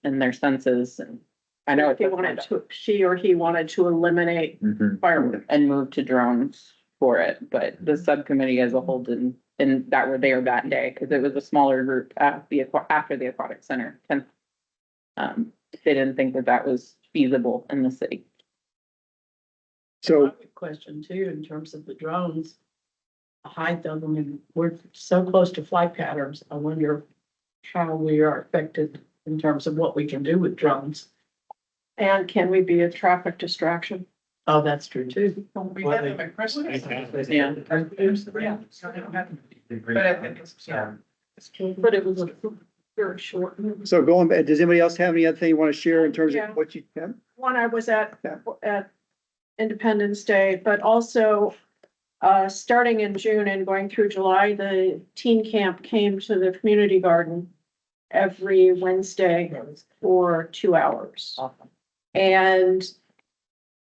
and their senses, and I know If he wanted to, she or he wanted to eliminate Mhm. fireworks. and move to drones for it, but the subcommittee as a whole didn't, and that were there that day, because it was a smaller group at the, after the aquatic center. And they didn't think that that was feasible in the city. So, Question too, in terms of the drones. The height of them, and we're so close to flight patterns. I wonder how we are affected in terms of what we can do with drones. And can we be a traffic distraction? Oh, that's true too. We had them at Christmas. Yeah. Yeah, so they don't have to be. But I think it's, yeah. But it was a very short. so going back, does anybody else have any other thing you want to share in terms Yeah. of what you have? One, I was at Yeah. Independence Day, but also starting in June and going through July, the teen camp came to the community garden every Wednesday for 2 hours. And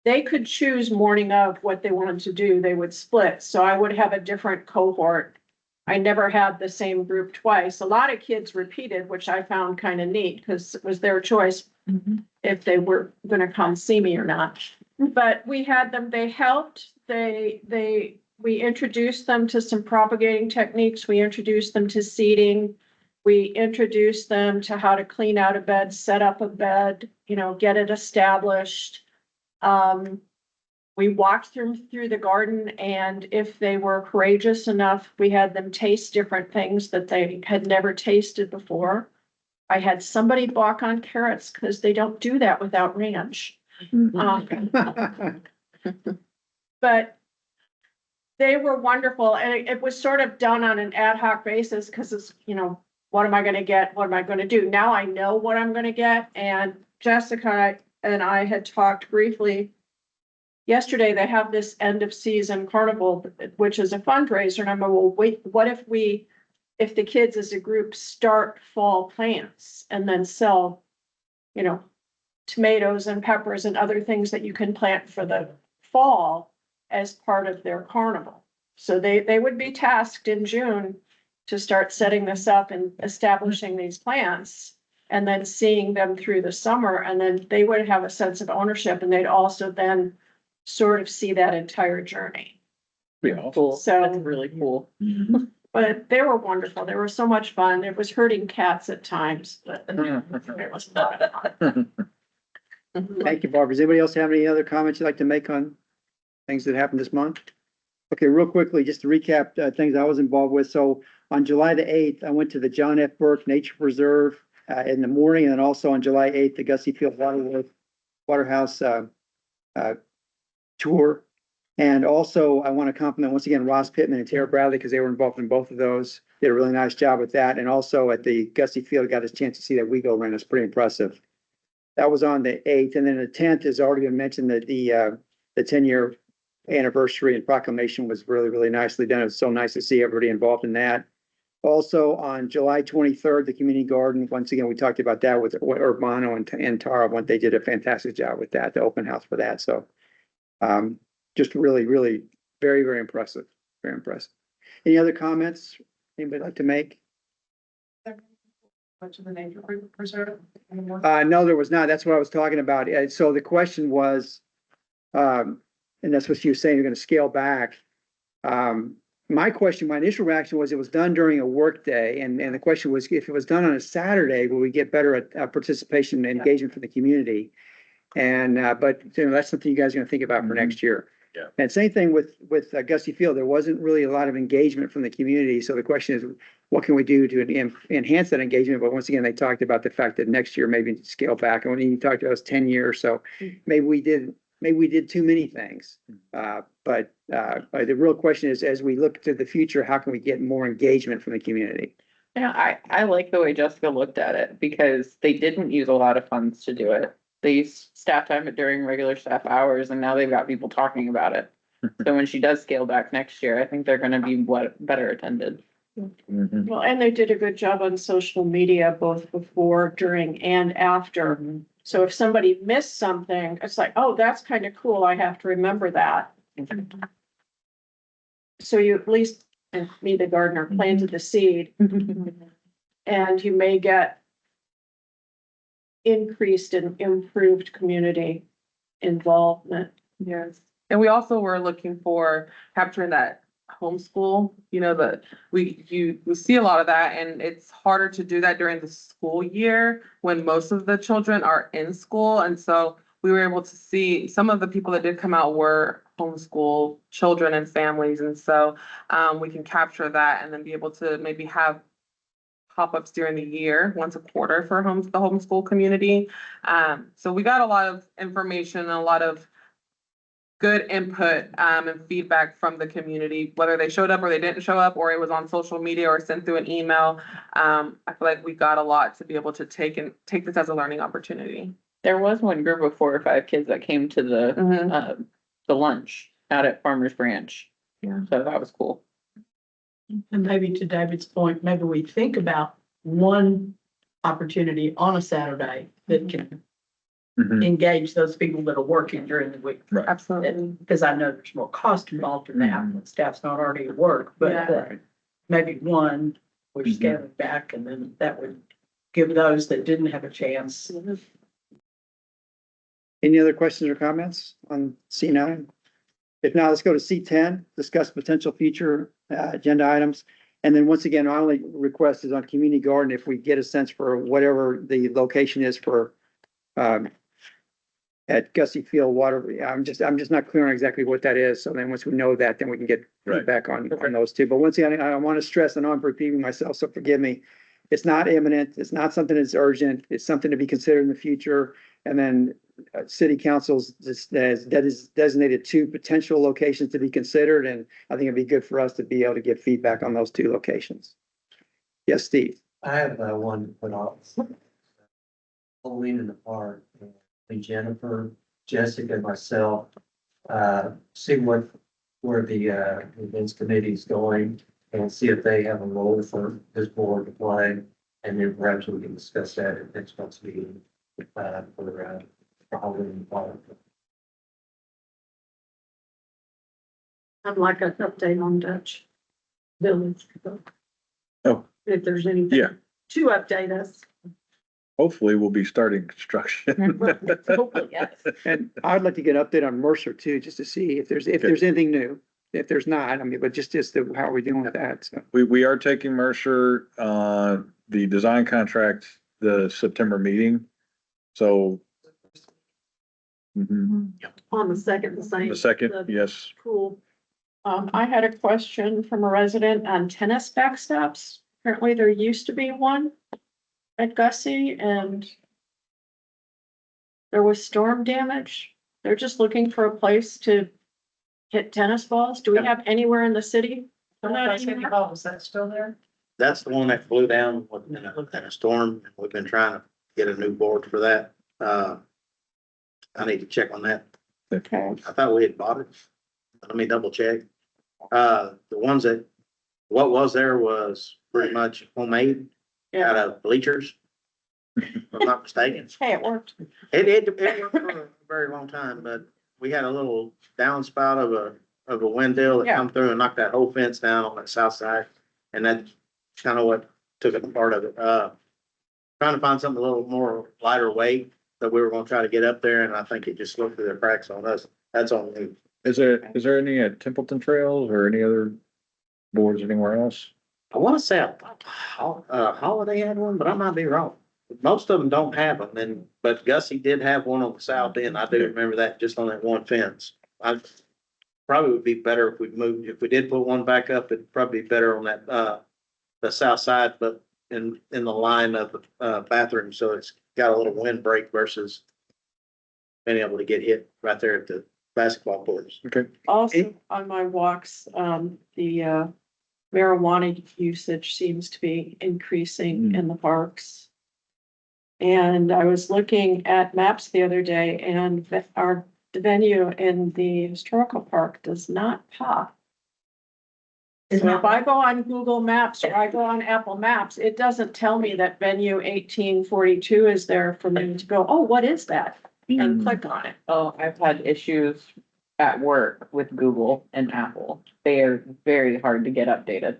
they could choose morning of what they wanted to do. They would split. So I would have a different cohort. I never had the same group twice. A lot of kids repeated, which I found kind of neat because it was their choice if they were gonna come see me or not. But we had them, they helped, we introduced them to some propagating techniques. We introduced them to seating. We introduced them to how to clean out a bed, set up a bed, get it established. We walked them through the garden, and if they were courageous enough, we had them taste different things that they had never tasted before. I had somebody balk on carrots because they don't do that without ranch. But they were wonderful, and it was sort of done on an ad hoc basis because it's, what am I gonna get? What am I gonna do? Now I know what I'm gonna get, and Jessica and I had talked briefly. Yesterday, they have this end of season carnival, which is a fundraiser, and I'm like, well, wait, what if if the kids as a group start fall plants and then sell, tomatoes and peppers and other things that you can plant for the fall as part of their carnival. So they would be tasked in June to start setting this up and establishing these plants and then seeing them through the summer. And then they would have a sense of ownership, and they'd also then sort of see that entire journey. Yeah. Cool. So- That's really cool. But they were wonderful. They were so much fun. It was hurting cats at times, but it was a lot of fun. Thank you, Barbara. Does anybody else have any other comments you'd like to make on things that happened this month? Okay, real quickly, just to recap, things I was involved with. So on July the 8th, I went to the John F. Burke Nature Preserve, in the morning, and then also on July 8th, the Gussie Field Waterhouse, tour. And also, I want to compliment once again Ross Pittman and Tara Bradley because they were involved in both of those. Did a really nice job with that. And also at the Gussie Field, got a chance to see that WeGo run. It's pretty impressive. That was on the 8th. And then the 10th has already been mentioned that the 10-year anniversary and proclamation was really, really nicely done. It was so nice to see everybody involved in that. Also on July 23rd, the community garden, once again, we talked about that with Urbano and Tara, when they did a fantastic job with that, the open house for that. So just really, really very, very impressive. Very impressive. Any other comments anybody like to make? Went to the nature preserve. No, there was not. That's what I was talking about. So the question was, and that's what she was saying, you're gonna scale back. My question, my initial reaction was it was done during a workday, and the question was, if it was done on a Saturday, will we get better participation and engagement from the community? And, but, you know, that's something you guys are gonna think about for next year. Yeah. And same thing with Gussie Field, there wasn't really a lot of engagement from the community, so the question is, what can we do to enhance that engagement? But once again, they talked about the fact that next year maybe scale back, and when you talked about it was 10 years, so maybe we did too many things. But the real question is, as we look to the future, how can we get more engagement from the community? Yeah, I like the way Jessica looked at it because they didn't use a lot of funds to do it. They used staff time during regular staff hours and now they've got people talking about it. So when she does scale back next year, I think they're gonna be better attended. Mhm. Well, and they did a good job on social media, both before, during, and after. So if somebody missed something, it's like, oh, that's kind of cool. I have to remember that. So you at least, and me, the gardener, planted the seed, and you may get increased and improved community involvement. Yes, and we also were looking for capturing that homeschool, you know, we see a lot of that, and it's harder to do that during the school year when most of the children are in school, and so we were able to see some of the people that did come out were homeschool children and families, and so we can capture that and then be able to maybe have pop-ups during the year, once a quarter for the homeschool community. So we got a lot of information and a lot of good input and feedback from the community, whether they showed up or they didn't show up, or it was on social media or sent through an email. I feel like we got a lot to be able to take this as a learning opportunity. There was one group of 4 or 5 kids that came to the lunch out at Farmers Branch. Yeah. So that was cool. And maybe to David's point, maybe we think about one opportunity on a Saturday that can Mhm. engage those people that are working during the week. Right. Absolutely. Because I know there's more cost involved in that when staff's not already at work, but Yeah. maybe one, we're Mhm. scaling back, and then that would give those that didn't have a chance. Any other questions or comments on C9? If not, let's go to C10, discuss potential future agenda items. And then once again, our only request is on community garden, if we get a sense for whatever the location is for at Gussie Field Water, I'm just not clear on exactly what that is. So then once we know that, then we can get Right. feedback on those two. But once again, I want to stress, and I'm repeating myself, so forgive me. It's not imminent. It's not something that's urgent. It's something to be considered in the future. And then city councils that is designated 2 potential locations to be considered. And I think it'd be good for us to be able to get feedback on those 2 locations. Yes, Steve. I have one to put off. Halloween in the park, and Jennifer, Jessica, and myself, see where the events committee is going and see if they have a role for this board to play. And then perhaps we can discuss that at next month's meeting, for Halloween in the park. I'd like an update on Dutch Village. Oh. If there's anything. Yeah. To update us. Hopefully we'll be starting construction. Hopefully, yes. And I'd like to get an update on Mercer too, just to see if there's anything new. If there's not, I mean, but just how are we doing with that? So. We are taking Mercer, the design contract, the September meeting. So. Mhm. On the second, the same. The second, yes. Cool. I had a question from a resident on tennis backstops. Apparently there used to be one at Gussie and there was storm damage. They're just looking for a place to hit tennis balls. Do we have anywhere in the city? City Hall, is that still there? That's the one that flew down in a storm. We've been trying to get a new board for that. I need to check on that. Okay. I thought we had bought it. Let me double check. The ones what was there was pretty much homemade out of bleachers. If I'm not mistaken. Hey, it worked. It worked for a very long time, but we had a little downspout of a window that come through and knocked that whole fence down on that south side. And that's kind of what took it part of it. Trying to find something a little more lighter weight that we were gonna try to get up there, and I think it just slipped through the cracks on us. That's on me. Is there any at Templeton Trails or any other boards anywhere else? I wanna say, Holiday had one, but I might be wrong. Most of them don't have them, and, but Gussie did have one on the south end. I do remember that, just on that one fence. I probably would be better if we moved, if we did put one back up, it'd probably be better on that, the south side, but in the line of the, bathroom, so it's got a little windbreak versus being able to get hit right there at the basketball courts. Okay. Also, on my walks, the marijuana usage seems to be increasing in the parks. And I was looking at maps the other day and the venue in the historical park does not pop. So if I go on Google Maps or I go on Apple Maps, it doesn't tell me that venue 1842 is there for me to go, oh, what is that? And click on it. Oh, I've had issues at work with Google and Apple. They are very hard to get updated.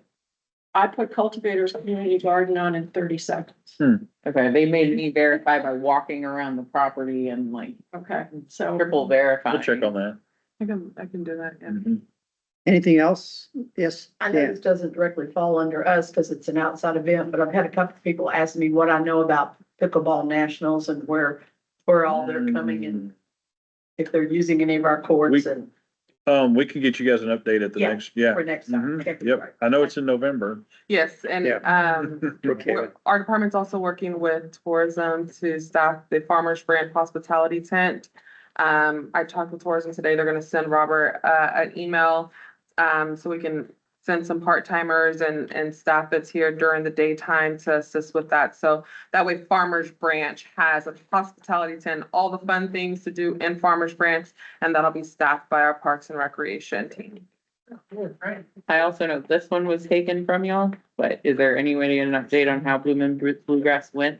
I put Cultivators Community Garden on in 30 seconds. Okay, they made me verify by walking around the property and like Okay, so. triple verify. We'll check on that. I can do that, yeah. Anything else? Yes, I know Dan. this doesn't directly fall under us because it's an outside event, but I've had a couple of people ask me what I know about pickleball nationals and where all they're coming and if they're using any of our courts and We can get you guys an update at the Yeah, next, yeah. for next time. Okay, Yep, right. I know it's in November. Yes, and, Okay. our department's also working with tourism to staff the Farmers Branch Hospitality Tent. I talked with tourism today. They're gonna send Robert, an email, so we can send some part-timers and staff that's here during the daytime to assist with that. So that way Farmers Branch has a hospitality tent, all the fun things to do in Farmers Branch, and that'll be staffed by our Parks and Recreation team. I also know this one was taken from y'all, but is there any way to get an update on how Blue Moon Bluegrass went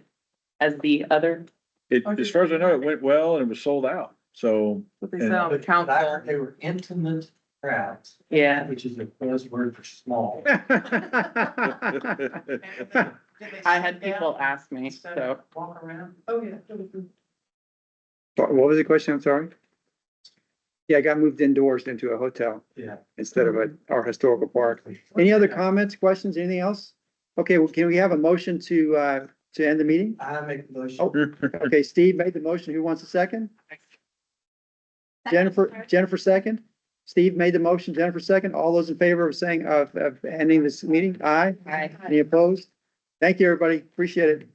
as the other? As far as I know, it went well and it was sold out, so. What they And- said on the But I council. heard they were intimate crowds. Yeah. Which is a buzzword for small. I had people ask me, so. Walk around. Oh, yeah. What was the question? I'm sorry. Yeah, I got moved indoors into a hotel Yeah. instead of our historical park. Any other comments, questions, anything else? Okay, well, can we have a motion to end the meeting? I make the motion. Oh. Okay, Steve made the motion. Who wants a second? Jennifer second. Steve made the motion, Jennifer second. All those in favor of saying of ending this meeting? Aye. Hi. Any opposed? Thank you, everybody. Appreciate it.